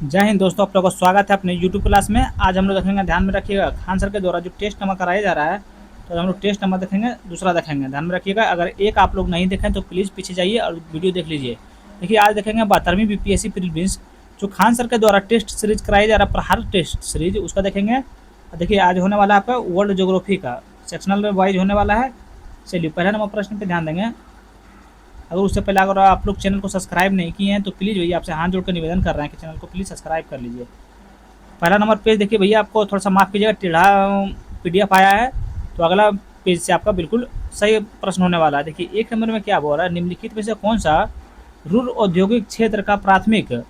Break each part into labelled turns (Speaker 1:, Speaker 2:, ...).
Speaker 1: जय हिंद दोस्तों, आप लोगों का स्वागत है अपने यूट्यूब क्लास में। आज हम लोग देखेंगे, ध्यान में रखिएगा, खान सर के द्वारा जो टेस्ट नंबर कराया जा रहा है, तो हम लोग टेस्ट नंबर देखेंगे, दूसरा देखेंगे। ध्यान में रखिएगा, अगर एक आप लोग नहीं देखें तो प्लीज़ पीछे जाइए और वीडियो देख लीजिए। देखिए, आज देखेंगे 12वीं बीपीएससी प्रीलिम्स जो खान सर के द्वारा टेस्ट सीरीज कराया जा रहा है, प्रहार टेस्ट सीरीज, उसका देखेंगे। देखिए, आज होने वाला है आपका वर्ल्ड ज्योग्राफी का सेक्शनल वाइज होने वाला है। चलिए, पहले नंबर प्रश्न पर ध्यान देंगे। अगर उससे पहले अगर आप लोग चैनल को सब्सक्राइब नहीं किए हैं तो प्लीज़ भैया आपसे हाथ जोड़ कर निवेदन कर रहे हैं कि चैनल को प्लीज़ सब्सक्राइब कर लीजिए। पहला नंबर पेज देखिए भैया, आपको थोड़ा सा माफ़ कीजिएगा, टेढ़ा पीडीएफ आया है, तो अगला पेज से आपका बिल्कुल सही प्रश्न होने वाला है। देखिए, एक नंबर में क्या बोल रहा है, निम्नलिखित में से कौन सा रूर औद्योगिक क्षेत्र का प्राथमिक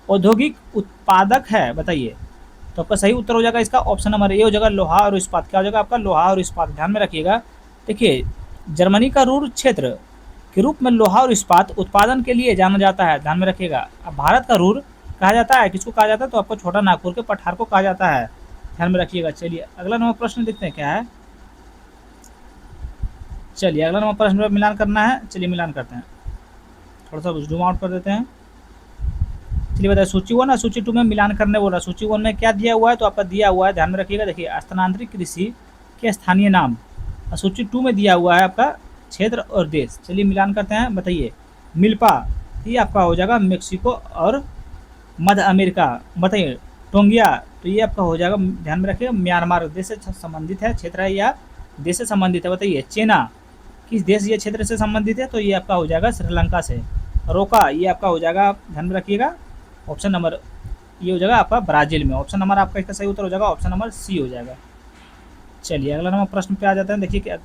Speaker 1: औद्योगिक उत्पादक है, बताइए। तो आपका सही उत्तर हो जाएगा इसका ऑप्शन नंबर ए हो जाएगा, लोहा और इस्पात। क्या हो जाएगा आपका, लोहा और इस्पात। ध्यान में रखिएगा। देखिए, जर्मनी का रूर क्षेत्र के रूप में लोहा और इस्पात उत्पादन के लिए जाना जाता है। ध्यान में रखिएगा। अब भारत का रूर कहा जाता है, किसको कहा जाता है, तो आपको छोटा नागपुर के पठार को कहा जाता है। ध्यान में रखिएगा। चलिए, अगला नंबर प्रश्न देखते हैं क्या है। चलिए, अगला नंबर प्रश्न पर मिलान करना है। चलिए, मिलान करते हैं। थोड़ा सा जूम आउट कर देते हैं। चलिए, बताइए, सूची 1 और सूची 2 में मिलान करने बोल रहा है। सूची 1 में क्या दिया हुआ है, तो आपका दिया हुआ है, ध्यान में रखिएगा। देखिए, स्थानांतरित कृषि के स्थानीय नाम। और सूची 2 में दिया हुआ है आपका क्षेत्र और देश। चलिए, मिलान करते हैं। बताइए, मिल्पा, ये आपका हो जाएगा मेक्सिको और मध्य अमेरिका। बताइए, टोंगिया, तो ये आपका हो जाएगा, ध्यान में रखिएगा, म्यांमार देश से संबंधित है, क्षेत्र है या देश से संबंधित है। बताइए, चेना, किस देश या क्षेत्र से संबंधित है, तो ये आपका हो जाएगा श्रीलंका से। रोका, ये आपका हो जाएगा, ध्यान में रखिएगा, ऑप्शन नंबर ये हो जाएगा आपका ब्राज़ील में। ऑप्शन नंबर आपका इसका सही उत्तर हो जाएगा, ऑप्शन नंबर सी हो जाएगा। चलिए, अगला नंबर प्रश्न पे आ जाते हैं। देखिए, क्या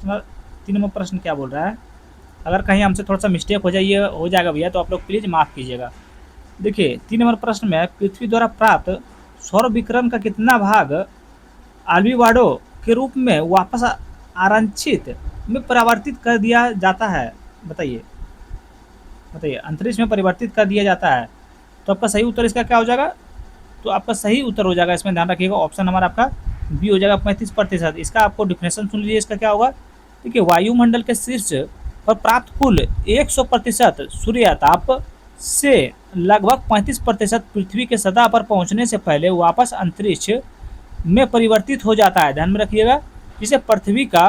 Speaker 1: 3 नंबर प्रश्न क्या बोल रहा है। अगर कहीं हमसे थोड़ा सा मिस्टेक हो जाएगा भैया, तो आप लोग प्लीज़ माफ़ कीजिएगा। देखिए, 3 नंबर प्रश्न में पृथ्वी द्वारा प्राप्त सौर विकिरण का कितना भाग आल्विवाडो के रूप में वापस आरक्षित में परिवर्तित कर दिया जाता है, बताइए। बताइए, अंतरिक्ष में परिवर्तित कर दिया जाता है, तो आपका सही उत्तर इसका क्या हो जाएगा, तो आपका सही उत्तर हो जाएगा इसमें, ध्यान रखिएगा, ऑप्शन नंबर आपका बी हो जाएगा, 35%। इसका आपको डिफिनेशन सुन लीजिए, इसका क्या होगा। देखिए, वायुमंडल के शीर्ष पर प्राप्त कुल 100% सूर्य ताप से लगभग 35% पृथ्वी के सतह पर पहुंचने से पहले वापस अंतरिक्ष में परिवर्तित हो जाता है। ध्यान में रखिएगा, जिसे पृथ्वी का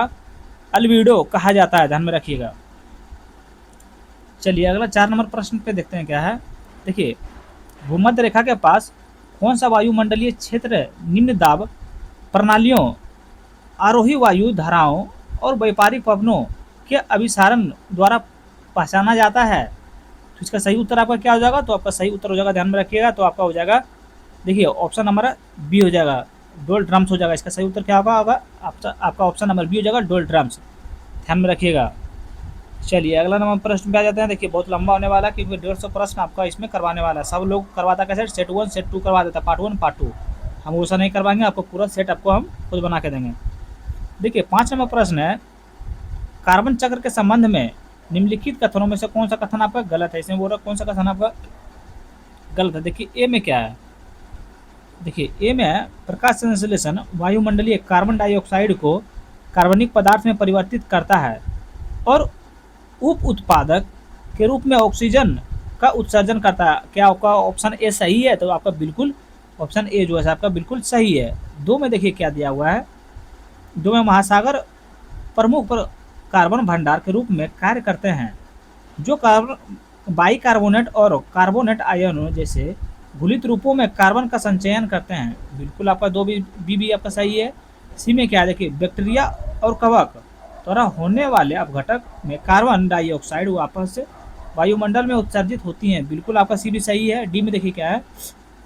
Speaker 1: अल्बिडो कहा जाता है। ध्यान में रखिएगा। चलिए, अगला 4 नंबर प्रश्न पे देखते हैं क्या है। देखिए, भूमध्य रेखा के पास कौन सा वायुमंडलीय क्षेत्र निम्न दाब प्रणालियों, आरोही वायु धाराओं और व्यापारिक पवनों के अभिसारण द्वारा पहचाना जाता है, तो इसका सही उत्तर आपका क्या हो जाएगा, तो आपका सही उत्तर हो जाएगा, ध्यान में रखिएगा, तो आपका हो जाएगा, देखिए, ऑप्शन नंबर बी हो जाएगा, डोल ड्रम्स हो जाएगा। इसका सही उत्तर क्या होगा आपका ऑप्शन नंबर बी हो जाएगा, डोल ड्रम्स। ध्यान में रखिएगा। चलिए, अगला नंबर प्रश्न पे आ जाते हैं। देखिए, बहुत लंबा होने वाला है, क्योंकि 150 प्रश्न आपका इसमें करवाने वाला है। सब लोग करवाता कैसे, सेट 1 सेट 2 करवा देता, पार्ट 1 पार्ट 2। हम वैसा नहीं करवाएंगे, आपको पूरा सेट आपको हम खुद बना के देंगे। देखिए, 5 नंबर प्रश्न है, कार्बन चक्र के संबंध में निम्नलिखित कथनों में से कौन सा कथन आपका गलत है। इसमें बोल रहा कौन सा कथन आपका गलत है। देखिए, ए में क्या है। देखिए, ए में है, प्रकाश संश्लेषण वायुमंडलीय कार्बन डाइऑक्साइड को कार्बनिक पदार्थ में परिवर्तित करता है और उप उत्पादक के रूप में ऑक्सीजन का उत्सर्जन करता है। क्या आपका ऑप्शन ए सही है, तो आपका बिल्कुल ऑप्शन ए जो है आपका बिल्कुल सही है। 2 में देखिए क्या दिया हुआ है। 2 में महासागर प्रमुख पर कार्बन भंडार के रूप में कार्य करते हैं, जो कार्बन बाइकार्बोनेट और कार्बोनेट आयनों जैसे घुलित रूपों में कार्बन का संचयन करते हैं। बिल्कुल आपका 2 बी आपका सही है। सी में क्या है, देखिए, बैक्टीरिया और कवक द्वारा होने वाले अपघटक में कार्बन डाइऑक्साइड वापस से वायुमंडल में उत्सर्जित होती हैं। बिल्कुल आपका सी भी सही है। डी में देखिए क्या है,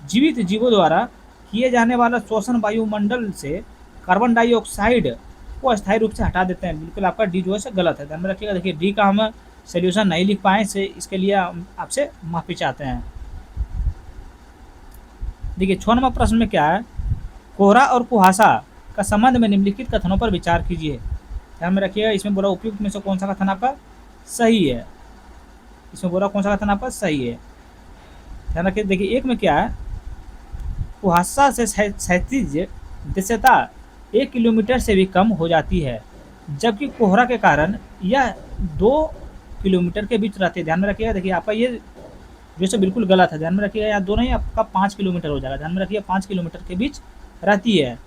Speaker 1: जीवित जीवों द्वारा किए जाने वाला शोषण वायुमंडल से कार्बन डाइऑक्साइड को अस्थायी रूप से हटा देते हैं। बिल्कुल आपका डी जो है गलत है, ध्यान में रखिएगा। देखिए, डी का हम सोल्यूशन नहीं लिख पाए, से इसके लिए हम आपसे माफ़ी चाहते हैं। देखिए, 6 नंबर प्रश्न में क्या है, कोहरा और कुहासा का संबंध में निम्नलिखित कथनों पर विचार कीजिए। ध्यान में रखिएगा, इसमें बोला उपयुक्त में से कौन सा कथन आपका सही है। इसमें बोला कौन सा कथन आपका सही है, ध्यान रखिए। देखिए, एक में क्या है, कुहासा से क्षैतिज दृश्यता 1 किलोमीटर से भी कम हो जाती है, जबकि कोहरा के कारण यह 2 किलोमीटर के बीच रहती है। ध्यान में रखिएगा। देखिए, आपका ये जो है बिल्कुल गलत है, ध्यान में रखिएगा। यहाँ दोनों ही आपका 5 किलोमीटर हो जाएगा, ध्यान में रखिए 5 किलोमीटर के बीच रहती है।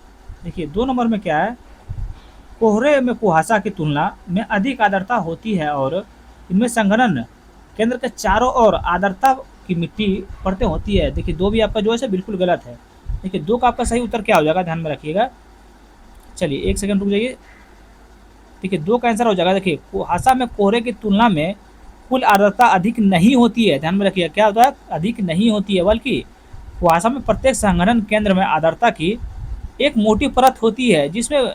Speaker 1: देखिए 2 नंबर में क्या है, कोहरे में कुहासा की तुलना में अधिक आर्द्रता होती है और इनमें संघनन केंद्र के चारों ओर आर्द्रता की मिट्टी परतें होती है। देखिए 2 भी आपका जो है बिल्कुल गलत है। देखिए 2 का आपका सही उत्तर क्या हो जाएगा, ध्यान में रखिएगा। चलिए 1 सेकंड रुक जाइए। देखिए 2 का आंसर हो जाएगा, देखिए कुहासा में कोहरे की तुलना में कुल आर्द्रता अधिक नहीं होती है, ध्यान में रखिएगा। क्या होता है, अधिक नहीं होती है, बल्कि कुहासा में प्रत्येक संघनन केंद्र में आर्द्रता की एक मोटी परत होती है जिसमें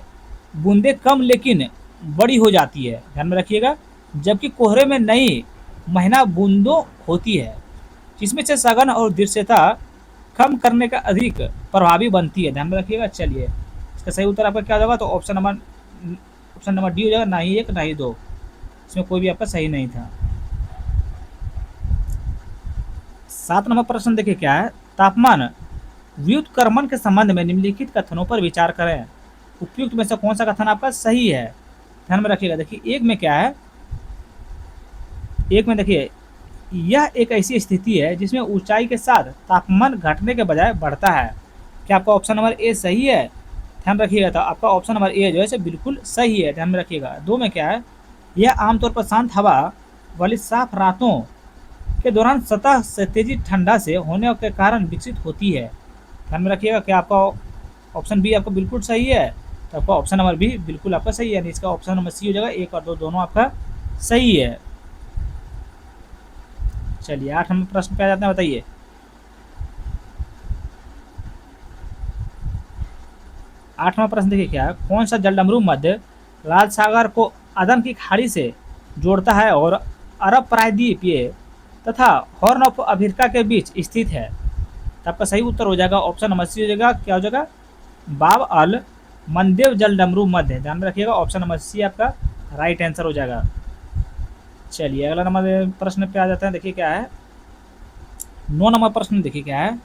Speaker 1: बूंदें कम लेकिन बड़ी हो जाती है, ध्यान में रखिएगा। जबकि कोहरे में नई महीना बूंदों होती है जिसमें से सघन और दृश्यता कम करने का अधिक प्रभावी बनती है, ध्यान में रखिएगा। चलिए इसका सही उत्तर आपका क्या होगा, तो ऑप्शन नंबर डी हो जाएगा, ना ही 1 ना ही 2, इसमें कोई भी आपका सही नहीं था। 7 नंबर प्रश्न देखिए क्या है, तापमान व्युत्क्रमण के संबंध में निम्नलिखित कथनों पर विचार करें। उपयुक्त में से कौन सा कथन आपका सही है, ध्यान में रखिएगा। देखिए एक में क्या है, एक में देखिए यह एक ऐसी स्थिति है जिसमें ऊंचाई के साथ तापमान घटने के बजाय बढ़ता है। क्या आपका ऑप्शन नंबर ए सही है, ध्यान रखिएगा। तो आपका ऑप्शन नंबर ए जो है बिल्कुल सही है, ध्यान में रखिएगा। 2 में क्या है, यह आमतौर पर शांत हवा वाली साफ रातों के दौरान सतह से तेजी ठंडा से होने के कारण विकसित होती है, ध्यान में रखिएगा। क्या आपका ऑप्शन बी आपका बिल्कुल सही है, तो आपका ऑप्शन नंबर बी बिल्कुल आपका सही है, यानी इसका ऑप्शन नंबर सी हो जाएगा। 1 और 2 दोनों आपका सही है। चलिए 8 नंबर प्रश्न पे आ जाते हैं, बताइए। 8वां प्रश्न देखिए क्या है, कौन सा जलडमरू मध्य लाल सागर को अदन की खाड़ी से जोड़ता है और अरब प्रायद्वीपीय तथा हॉर्न ऑफ अफ्रीका के बीच स्थित है। तो आपका सही उत्तर हो जाएगा ऑप्शन नंबर सी हो जाएगा। क्या हो जाएगा, बाब अल मंदेव जलडमरू मध्य, ध्यान में रखिएगा। ऑप्शन नंबर सी आपका राइट आंसर हो जाएगा। चलिए अगला नंबर प्रश्न पे आ जाते हैं, देखिए क्या है। 9 नंबर प्रश्न देखिए क्या है,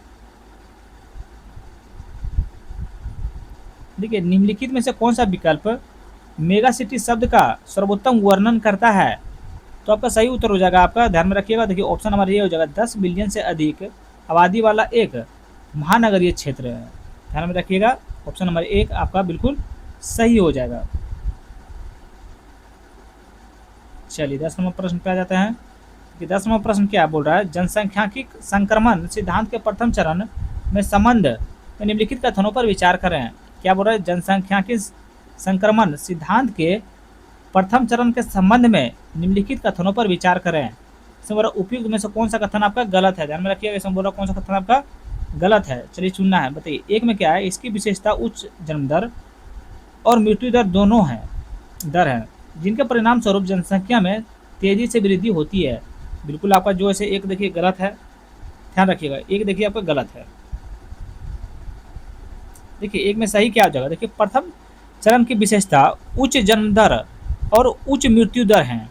Speaker 1: देखिए निम्नलिखित में से कौन सा विकल्प मेगा सिटी शब्द का सर्वोत्तम वर्णन करता है। तो आपका सही उत्तर हो जाएगा आपका, ध्यान में रखिएगा। देखिए ऑप्शन नंबर ये हो जाएगा, 10 मिलियन से अधिक आबादी वाला एक महानगरीय क्षेत्र है, ध्यान में रखिएगा। ऑप्शन नंबर 1 आपका बिल्कुल सही हो जाएगा। चलिए 10 नंबर प्रश्न पे आ जाते हैं कि 10 नंबर प्रश्न क्या बोल रहा है, जनसांख्यिकी संक्रमण सिद्धांत के प्रथम चरण में संबंध में निम्नलिखित कथनों पर विचार करें। क्या बोल रहा है, जनसांख्यिकी संक्रमण सिद्धांत के प्रथम चरण के संबंध में निम्नलिखित कथनों पर विचार करें। इसमें बोला उपयुक्त में से कौन सा कथन आपका गलत है, ध्यान में रखिएगा। इसमें बोला कौन सा कथन आपका गलत है, चलिए चुनना है, बताइए। 1 में क्या है, इसकी विशेषता उच्च जन्म दर और मृत्यु दर दोनों है दर है जिनके परिणाम स्वरूप जनसंख्या में तेजी से वृद्धि होती है। बिल्कुल आपका जो है 1 देखिए गलत है, ध्यान रखिएगा। 1 देखिए आपका गलत है। देखिए 1 में सही क्या हो जाएगा, देखिए प्रथम चरण की विशेषता उच्च जन्म दर और उच्च मृत्यु दर हैं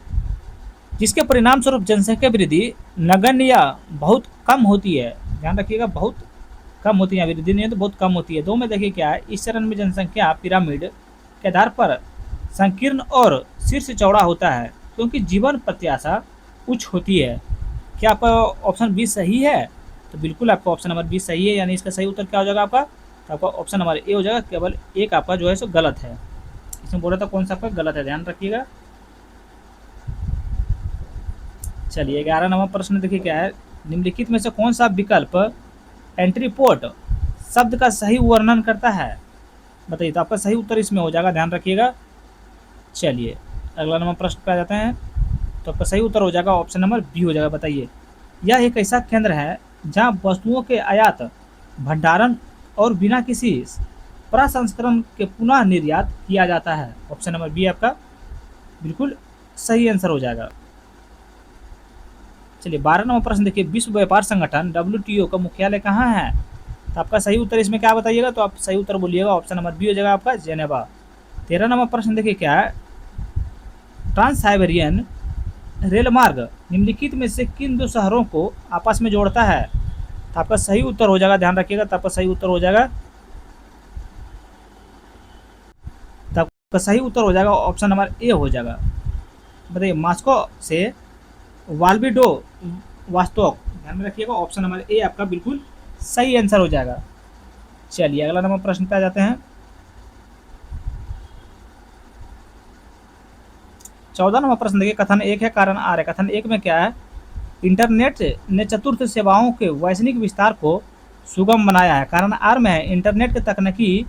Speaker 1: जिसके परिणाम स्वरूप जनसंख्या वृद्धि नगण्य या बहुत कम होती है, ध्यान रखिएगा। बहुत कम होती है, वृद्धि नहीं है तो बहुत कम होती है। 2 में देखिए क्या है, इस चरण में जनसंख्या पिरामिड के आधार पर संकीर्ण और शीर्ष चौड़ा होता है क्योंकि जीवन प्रत्याशा उच्च होती है। क्या आपका ऑप्शन बी सही है, तो बिल्कुल आपका ऑप्शन नंबर बी सही है, यानी इसका सही उत्तर क्या हो जाएगा आपका, तो आपका ऑप्शन नंबर ए हो जाएगा। केवल 1 आपका जो है सो गलत है। इसमें बोला था कौन सा आपका गलत है, ध्यान रखिएगा। चलिए 11 नंबर प्रश्न देखिए क्या है, निम्नलिखित में से कौन सा विकल्प एंट्रीपोर्ट शब्द का सही वर्णन करता है, बताइए। तो आपका सही उत्तर इसमें हो जाएगा, ध्यान रखिएगा। चलिए अगला नंबर प्रश्न पे आ जाते हैं, तो आपका सही उत्तर हो जाएगा ऑप्शन नंबर बी हो जाएगा, बताइए। यह एक ऐसा केंद्र है जहां वस्तुओं के आयात, भंडारण और बिना किसी प्रसंस्करण के पुनः निर्यात किया जाता है। ऑप्शन नंबर बी आपका बिल्कुल सही आंसर हो जाएगा। चलिए 12 नंबर प्रश्न देखिए, विश्व व्यापार संगठन WTO का मुख्यालय कहाँ है। तो आपका सही उत्तर इसमें क्या बताइएगा, तो आप सही उत्तर बोलिएगा। ऑप्शन नंबर बी हो जाएगा आपका जेनेवा। 13 नंबर प्रश्न देखिए क्या है, ट्रांस साइबेरियन रेल मार्ग निम्नलिखित में से किन 2 शहरों को आपस में जोड़ता है। तो आपका सही उत्तर हो जाएगा, ध्यान रखिएगा। तो आपका सही उत्तर हो जाएगा, तो आपका सही उत्तर हो जाएगा ऑप्शन नंबर ए हो जाएगा, बताइए। मॉस्को से वाल्बिडो वास्तोक ध्यान में रखिएगा, ऑप्शन नंबर ए आपका बिल्कुल सही आंसर हो जाएगा। चलिए अगला नंबर प्रश्न पे आ जाते हैं। 14 नंबर प्रश्न देखिए, कथन एक है कारण आर है। कथन एक में क्या है, इंटरनेट ने चतुर्थ सेवाओं के वैश्विक विस्तार को सुगम बनाया है। कारण आर में है, इंटरनेट के तकनीकी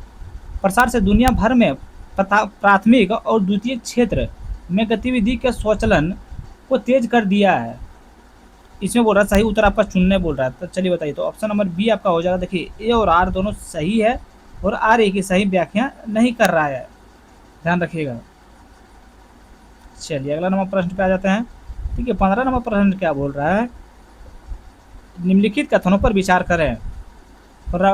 Speaker 1: प्रसार से दुनिया भर में प्राथमिक और द्वितीयक क्षेत्र में गतिविधि के स्वचालन को तेज कर दिया है। इसमें बोल रहा है सही उत्तर आपका चुनने बोल रहा है, तो चलिए बताइए, तो ऑप्शन नंबर बी आपका हो जाएगा। देखिए ए और आर दोनों सही है और आर ए की सही व्याख्या नहीं कर रहा है, ध्यान रखिएगा। चलिए अगला नंबर प्रश्न पे आ जाते हैं। ठीक है, 15 नंबर प्रश्न क्या बोल रहा है, निम्नलिखित कथनों पर विचार करें और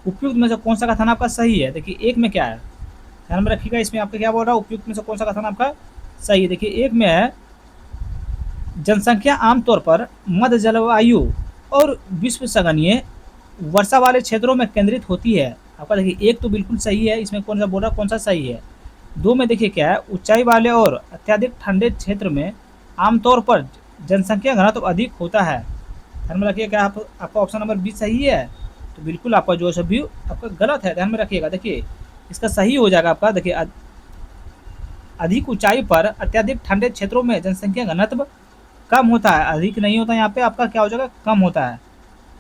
Speaker 1: उपयुक्त में से कौन सा कथन आपका सही है। देखिए एक में क्या है, ध्यान में रखिएगा, इसमें आपका क्या बोल रहा है, उपयुक्त में से कौन सा कथन आपका सही है। देखिए एक में है, जनसंख्या आमतौर पर मध्य जलवायु और विश्व संगनीय वर्षा वाले क्षेत्रों में केंद्रित होती है। आपका देखिए एक तो बिल्कुल सही है, इसमें कौन सा बोल रहा है, कौन सा सही है। दो में देखिए क्या है, ऊंचाई वाले और अत्यधिक ठंडे क्षेत्र में आमतौर पर जनसंख्या घनत्व अधिक होता है। ध्यान में रखिए, क्या आपका ऑप्शन नंबर बी सही है, तो बिल्कुल आपका जो सभी आपका गलत है, ध्यान में रखिएगा। देखिए इसका सही हो जाएगा आपका, देखिए अधिक ऊंचाई पर अत्यधिक ठंडे क्षेत्रों में जनसंख्या घनत्व कम होता है, अधिक नहीं होता, यहाँ पे आपका क्या हो जाएगा, कम होता है।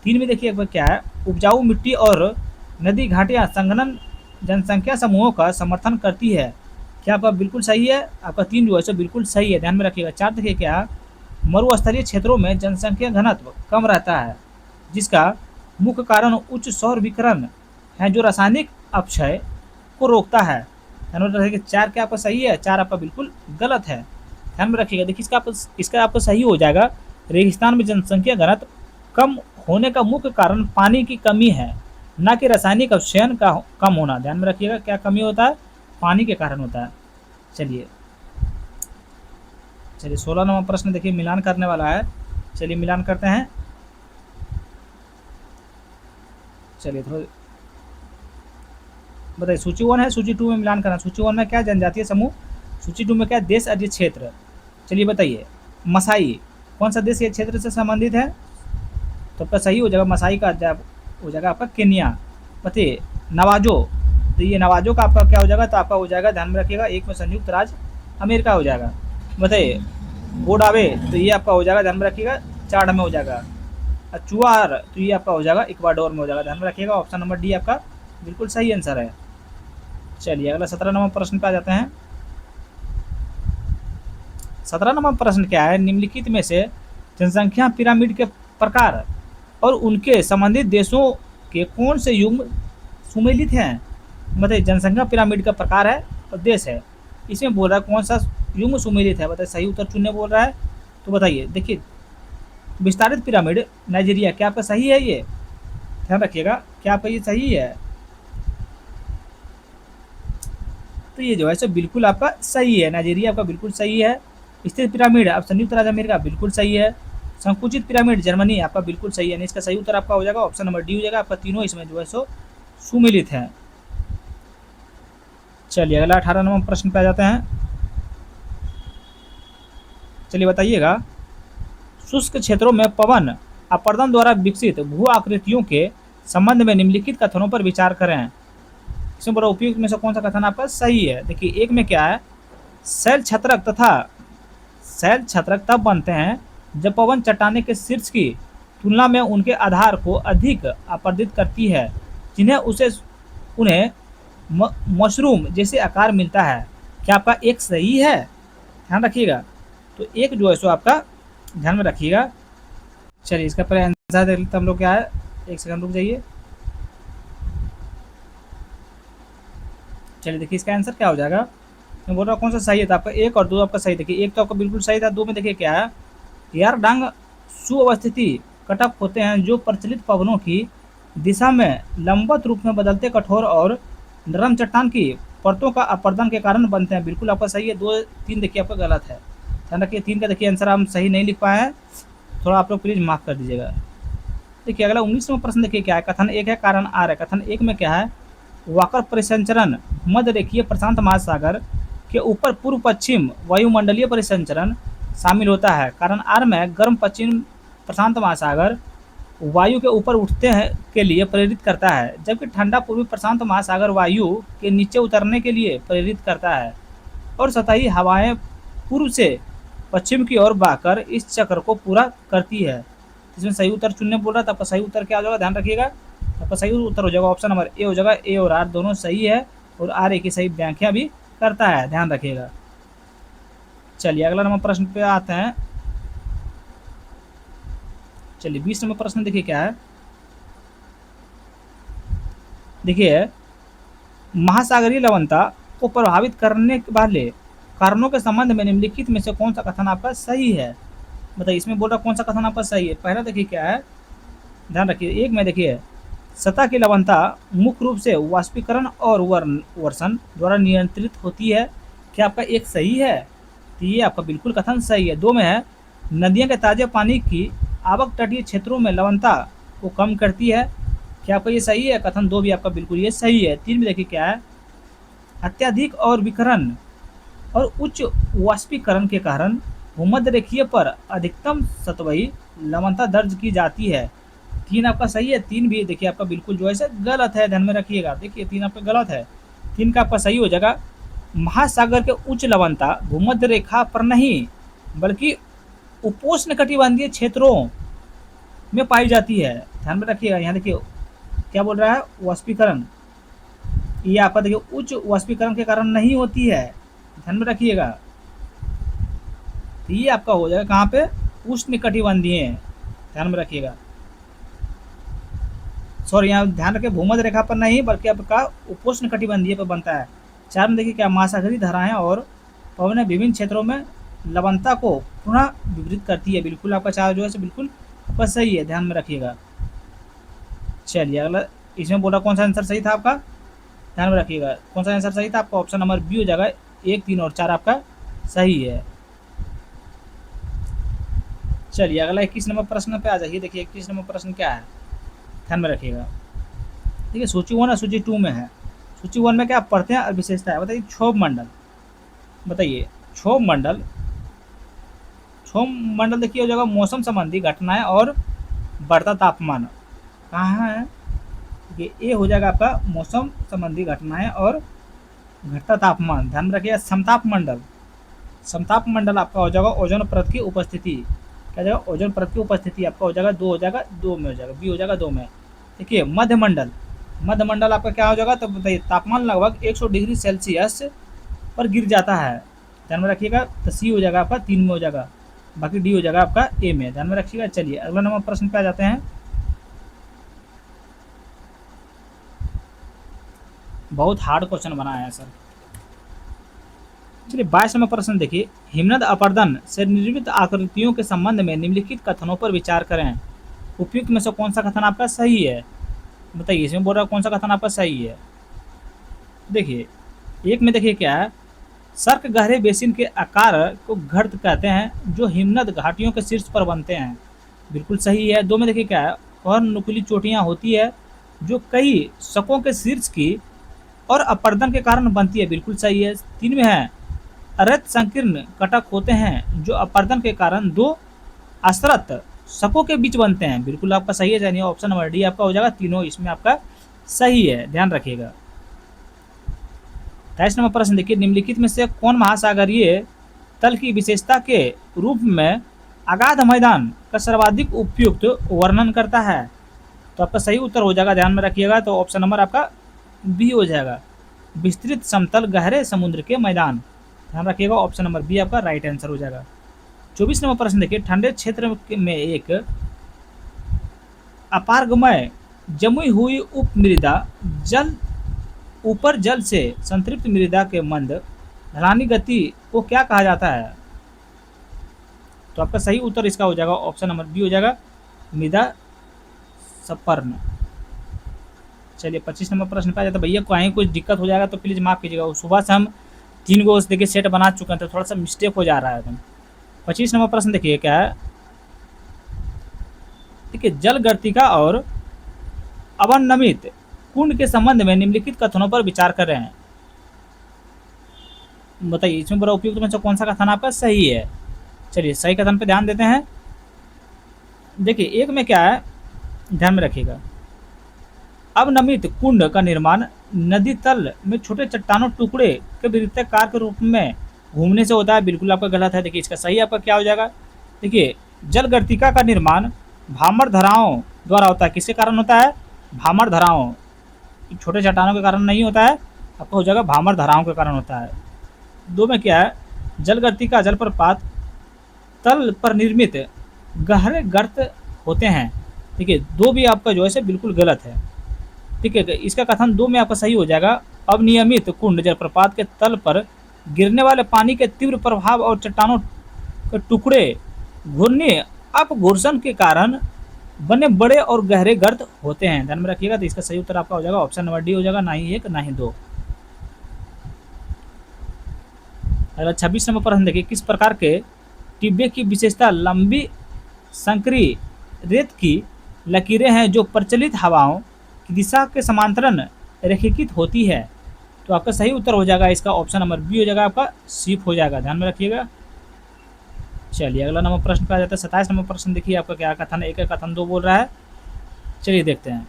Speaker 1: तीन में देखिए एक क्या है, उपजाऊ मिट्टी और नदी घाटियाँ संघनन जनसंख्या समूहों का समर्थन करती है। क्या आपका बिल्कुल सही है, आपका तीन जो है सो बिल्कुल सही है, ध्यान में रखिएगा। चार देखिए क्या, मरुस्थलीय क्षेत्रों में जनसंख्या घनत्व कम रहता है, जिसका मुख्य कारण उच्च सौर विकिरण है जो रासायनिक अपक्षय को रोकता है। ध्यान में रखिएगा, चार क्या आपका सही है, चार आपका बिल्कुल गलत है, ध्यान में रखिएगा। देखिए इसका आपका सही हो जाएगा, रेगिस्तान में जनसंख्या घनत्व कम होने का मुख्य कारण पानी की कमी है, न कि रासायनिक अपक्षयन का कम होना। ध्यान में रखिएगा, क्या कमी होता है, पानी के कारण होता है। चलिए 16 नंबर प्रश्न देखिए मिलान करने वाला है, चलिए मिलान करते हैं। चलिए थोड़ा बताइए, सूची 1 है, सूची 2 में मिलान करना। सूची 1 में क्या, जनजातीय समूह, सूची 2 में क्या, देश अर्जित क्षेत्र। चलिए बताइए, मसाई कौन सा देश या क्षेत्र से संबंधित है, तो आपका सही हो जाएगा, मसाई का हो जाएगा आपका केन्या। बताइए नवाजो, तो ये नवाजो का आपका क्या हो जाएगा, तो आपका हो जाएगा, ध्यान में रखिएगा, एक में संयुक्त राज्य अमेरिका हो जाएगा। बताइए बोडावे, तो ये आपका हो जाएगा, ध्यान में रखिएगा, चाड में हो जाएगा। चुआर, तो ये आपका हो जाएगा इक्वाडोर में हो जाएगा, ध्यान में रखिएगा, ऑप्शन नंबर डी आपका बिल्कुल सही आंसर है। चलिए अगला 17 नंबर प्रश्न पे आ जाते हैं। 17 नंबर प्रश्न क्या है, निम्नलिखित में से जनसंख्या पिरामिड के प्रकार और उनके संबंधित देशों के कौन से युग्म सुमेलित हैं। बताइए जनसंख्या पिरामिड का प्रकार है और देश है, इसमें बोल रहा है कौन सा युग्म सुमेलित है, बताइए सही उत्तर चुनने बोल रहा है। तो बताइए, देखिए विस्तारित पिरामिड नाइजीरिया, क्या आपका सही है ये, ध्यान रखिएगा, क्या आपका ये सही है, तो ये जो है सो बिल्कुल आपका सही है, नाइजीरिया आपका बिल्कुल सही है। स्थिर पिरामिड आप संयुक्त राज्य अमेरिका बिल्कुल सही है। संकुचित पिरामिड जर्मनी आपका बिल्कुल सही है, इसका सही उत्तर आपका हो जाएगा ऑप्शन नंबर डी हो जाएगा, आपका तीनों इसमें जो है सो सुमिलित है। चलिए अगला 18 नंबर प्रश्न पे आ जाते हैं। चलिए बताइएगा, शुष्क क्षेत्रों में पवन अपर्दन द्वारा विकसित भू आकृतियों के संबंध में निम्नलिखित कथनों पर विचार करें। इसमें बड़ा उपयुक्त में से कौन सा कथन आपका सही है। देखिए एक में क्या है, शैल छत्रक तब बनते हैं जब पवन चट्टाने के शीर्ष की तुलना में उनके आधार को अधिक अपर्दित करती है, उन्हें मशरूम जैसे आकार मिलता है। क्या आपका एक सही है, ध्यान रखिएगा, तो एक जो है सो आपका ध्यान में रखिएगा। चलिए इसका पहले आंसर देख लेते हम लोग, क्या है, एक सेकंड रुक जाइए। चलिए देखिए इसका आंसर क्या हो जाएगा, मैं बोल रहा हूँ कौन सा सही है, तो आपका एक और दो आपका सही। देखिए एक तो आपका बिल्कुल सही था, दो में देखिए क्या है, यार डांग सुअवस्थिति कटक होते हैं जो प्रचलित पवनों की दिशा में लंबवत रूप में बदलते कठोर और नरम चट्टान की परतों का अपर्दन के कारण बनते हैं, बिल्कुल आपका सही है। दो तीन देखिए आपका गलत है, ध्यान रखिए, तीन का देखिए आंसर हम सही नहीं लिख पाए हैं, थोड़ा आप लोग प्लीज़ माफ़ कर दीजिएगा। देखिए अगला 19वां प्रश्न देखिए क्या है, कथन एक है कारण आर है। कथन एक में क्या है, वाकर परिसंचरण मध्य रेखीय प्रशांत महासागर के ऊपर पूर्व पश्चिम वायुमंडलीय परिसंचरण शामिल होता है। कारण आर में गर्म पश्चिम प्रशांत महासागर वायु के ऊपर उठते हैं के लिए प्रेरित करता है, जबकि ठंडा पूर्वी प्रशांत महासागर वायु के नीचे उतरने के लिए प्रेरित करता है और सतही हवाएं पूर्व से पश्चिम की ओर बहकर इस चक्र को पूरा करती है। इसमें सही उत्तर चुनने बोल रहा था, आपका सही उत्तर क्या हो जाएगा, ध्यान रखिएगा। आपका सही उत्तर हो जाएगा ऑप्शन नंबर ए हो जाएगा। ए और आर दोनों सही है और आर ए की सही व्याख्या भी करता है, ध्यान रखिएगा। चलिए अगला नंबर प्रश्न पे आते हैं। चलिए 20 नंबर प्रश्न देखिए क्या है। देखिए, महासागरीय लवणता को प्रभावित करने वाले कारणों के संबंध में निम्नलिखित में से कौन सा कथन आपका सही है। बताइए, इसमें बोल रहा कौन सा कथन आपका सही है। पहला देखिए क्या है, ध्यान रखिए। एक में देखिए, सतह की लवणता मुख्य रूप से वाष्पीकरण और वर्षण द्वारा नियंत्रित होती है। क्या आपका एक सही है, तो ये आपका बिल्कुल कथन सही है। दो में है, नदियों के ताजे पानी की आवक तटीय क्षेत्रों में लवणता को कम करती है। क्या आपका ये सही है, कथन दो भी आपका बिल्कुल ये सही है। तीन में देखिए क्या है, अत्यधिक और विकिरण और उच्च वाष्पीकरण के कारण भूमध्य रेखीय पर अधिकतम सतही लवणता दर्ज की जाती है। तीन आपका सही है। तीन भी देखिए आपका बिल्कुल जो है गलत है, ध्यान में रखिएगा। देखिए तीन आपका गलत है, तीन का आपका सही हो जाएगा। महासागर के उच्च लवणता भूमध्य रेखा पर नहीं बल्कि उपोष्ण कटिबंधीय क्षेत्रों में पाई जाती है, ध्यान में रखिएगा। यहाँ देखिए क्या बोल रहा है, वाष्पीकरण, ये आपका देखिए उच्च वाष्पीकरण के कारण नहीं होती है, ध्यान में रखिएगा। ये आपका हो जाएगा कहाँ पे, उष्ण कटिबंधीय, ध्यान में रखिएगा। सॉरी, यहाँ ध्यान रखें, भूमध्य रेखा पर नहीं बल्कि आपका उपोष्ण कटिबंधीय पर बनता है। चार में देखिए क्या, महासागरीय धाराएं और पवनें विभिन्न क्षेत्रों में लवणता को पुनः विपरीत करती है। बिल्कुल आपका चार जो है बिल्कुल आपका सही है, ध्यान में रखिएगा। चलिए अगला, इसमें बोला कौन सा आंसर सही था आपका, ध्यान में रखिएगा। कौन सा आंसर सही था आपका, ऑप्शन नंबर बी हो जाएगा। 1, 3 और 4 आपका सही है। चलिए अगला 21 नंबर प्रश्न पे आ जाइए। देखिए 21 नंबर प्रश्न क्या है, ध्यान में रखिएगा। देखिए सूची 1 और सूची 2 में है। सूची 1 में क्या पढ़ते हैं और विशेषता है, बताइए क्षोभ मंडल। बताइए क्षोभ मंडल, क्षोभ मंडल देखिए हो जाएगा मौसम संबंधी घटनाएं और बढ़ता तापमान। कहाँ है, ये हो जाएगा आपका मौसम संबंधी घटनाएं और घटता तापमान, ध्यान में रखिएगा। समताप मंडल, समताप मंडल आपका हो जाएगा ओजोन परत की उपस्थिति। क्या जाएगा, ओजोन परत की उपस्थिति आपका हो जाएगा 2 हो जाएगा, 2 में हो जाएगा, बी हो जाएगा 2 में। देखिए मध्य मंडल, मध्य मंडल आपका क्या हो जाएगा, तो बताइए तापमान लगभग 100 डिग्री सेल्सियस पर गिर जाता है, ध्यान में रखिएगा। तो सी हो जाएगा आपका 3 में हो जाएगा, बाकी डी हो जाएगा आपका ए में, ध्यान में रखिएगा। चलिए अगला नंबर प्रश्न पे आ जाते हैं। बहुत हार्ड क्वेश्चन बनाया है सर। चलिए 22 नंबर प्रश्न देखिए, हिमनद अपर्दन से निर्मित आकृतियों के संबंध में निम्नलिखित कथनों पर विचार करें। उपयुक्त में से कौन सा कथन आपका सही है, बताइए। इसमें बोल रहा कौन सा कथन आपका सही है। देखिए एक में देखिए क्या है, सर्क गहरे बेसिन के आकार को घर्त कहते हैं जो हिमनद घाटियों के शीर्ष पर बनते हैं, बिल्कुल सही है। 2 में देखिए क्या है, और नुकीली चोटियाँ होती है जो कई शकों के शीर्ष की और अपर्दन के कारण बनती है, बिल्कुल सही है। 3 में है, अरत संकीर्ण कटक होते हैं जो अपर्दन के कारण 2 आश्रित शकों के बीच बनते हैं, बिल्कुल आपका सही है। यानी ऑप्शन नंबर डी आपका हो जाएगा, तीनों इसमें आपका सही है, ध्यान रखिएगा। 23 नंबर प्रश्न देखिए, निम्नलिखित में से कौन महासागरीय तल की विशेषता के रूप में अगाध मैदान का सर्वाधिक उपयुक्त वर्णन करता है, तो आपका सही उत्तर हो जाएगा, ध्यान में रखिएगा। तो ऑप्शन नंबर आपका बी हो जाएगा, विस्तृत समतल गहरे समुद्र के मैदान, ध्यान रखिएगा। ऑप्शन नंबर बी आपका राइट आंसर हो जाएगा। 24 नंबर प्रश्न देखिए, ठंडे क्षेत्र में एक अपारगमय जमुई हुई उप मृदा जल ऊपर जल से संतृप्त मृदा के मंद ढलानी गति को क्या कहा जाता है, तो आपका सही उत्तर इसका हो जाएगा, ऑप्शन नंबर बी हो जाएगा, मृदा सपर्न। चलिए 25 नंबर प्रश्न पे आ जाता है। भैया कहीं कुछ दिक्कत हो जाएगा तो प्लीज़ माफ़ कीजिएगा, सुबह से हम 3 गो देखिए सेट बना चुके हैं तो थोड़ा सा मिस्टेक हो जा रहा है एकदम। 25 नंबर प्रश्न देखिए क्या है, देखिए जल गर्तिका और अवनमित कुंड के संबंध में निम्नलिखित कथनों पर विचार कर रहे हैं, बताइए। इसमें बड़ा उपयुक्त में से कौन सा कथन आपका सही है। चलिए सही कथन पे ध्यान देते हैं। देखिए एक में क्या है, ध्यान में रखिएगा, अवनमित कुंड का निर्माण नदी तल में छोटे चट्टानों टुकड़े के वृत्ताकार के रूप में घूमने से होता है। बिल्कुल आपका गलत है। देखिए इसका सही आपका क्या हो जाएगा, देखिए जल गर्तिका का निर्माण भामर धराओं द्वारा होता है। किसके कारण होता है, भामर धराओं, छोटे चट्टानों के कारण नहीं होता है, आपका हो जाएगा भामर धराओं के कारण होता है। दो में क्या है, जल गर्तिका जलप्रपात तल पर निर्मित गहरे गर्त होते हैं। देखिए दो भी आपका जो है बिल्कुल गलत है। ठीक है, इसका कथन दो में आपका सही हो जाएगा। अनियमित कुंड जलप्रपात के तल पर गिरने वाले पानी के तीव्र प्रभाव और चट्टानों के टुकड़े घूर्णी अपघूर्षण के कारण बने बड़े और गहरे गर्त होते हैं। ध्यान में रखिएगा। तो इसका सही उत्तर आपका हो जाएगा ऑप्शन नंबर डी हो जाएगा, ना ही एक ना ही दो। अगला 26 नंबर प्रश्न देखिए, किस प्रकार के टिब्बे की विशेषता लंबी संकरी रेत की लकीरें हैं जो प्रचलित हवाओं की दिशा के समांतरण रेखीकृत होती है। तो आपका सही उत्तर हो जाएगा इसका ऑप्शन नंबर बी हो जाएगा, आपका सीप हो जाएगा। ध्यान में रखिएगा। चलिए अगला नंबर प्रश्न पे आ जाता है। 27 नंबर प्रश्न देखिए, आपका क्या कथन, एक कथन दो बोल रहा है। चलिए देखते हैं।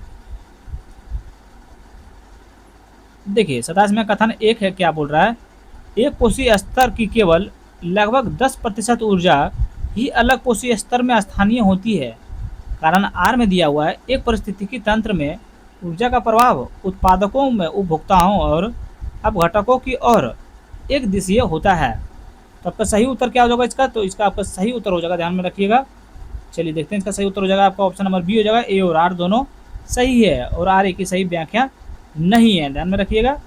Speaker 1: देखिए 27 में कथन एक है, क्या बोल रहा है, एक कोशीय स्तर की केवल लगभग 10% ऊर्जा ही अलग कोशीय स्तर में स्थानीय होती है। कारण आर में दिया हुआ है, एक पारिस्थितिकी तंत्र में ऊर्जा का प्रभाव उत्पादकों में उपभोक्ताओं और अपघटकों की ओर एक दिशीय होता है। तो आपका सही उत्तर क्या हो जाएगा इसका, तो इसका आपका सही उत्तर हो जाएगा, ध्यान में रखिएगा। चलिए देखते हैं इसका सही उत्तर हो जाएगा आपका ऑप्शन नंबर बी हो जाएगा। ए और आर दोनों सही है और आर ए की सही व्याख्या नहीं है, ध्यान में रखिएगा।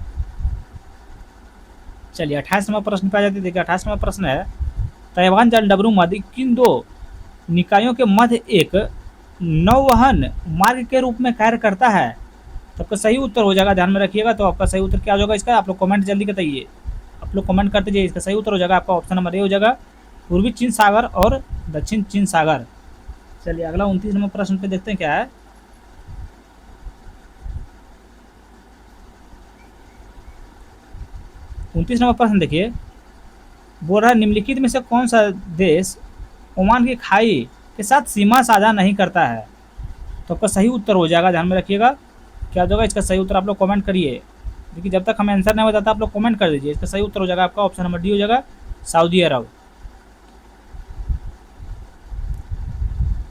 Speaker 1: चलिए 28 नंबर प्रश्न पे आ जाते हैं। देखिए 28 नंबर प्रश्न है, ताइवान जल डबरू मध्य किन दो निकायों के मध्य एक नौवहन मार्ग के रूप में कार्य करता है। तो आपका सही उत्तर हो जाएगा, ध्यान में रखिएगा। तो आपका सही उत्तर क्या हो जाएगा इसका, आप लोग कमेंट जल्दी बताइए, आप लोग कमेंट करते जाइए। इसका सही उत्तर हो जाएगा आपका ऑप्शन नंबर ए हो जाएगा, पूर्वी चीन सागर और दक्षिण चीन सागर। चलिए अगला 29 नंबर प्रश्न पे देखते हैं क्या है। 29 नंबर प्रश्न देखिए, बोल रहा है निम्नलिखित में से कौन सा देश ओमान की खाई के साथ सीमा साझा नहीं करता है। तो आपका सही उत्तर हो जाएगा, ध्यान में रखिएगा। क्या होगा इसका सही उत्तर, आप लोग कमेंट करिए। देखिए जब तक हमें आंसर नहीं बताता आप लोग कमेंट कर दीजिए। इसका सही उत्तर हो जाएगा आपका ऑप्शन नंबर डी हो जाएगा, सऊदी अरब।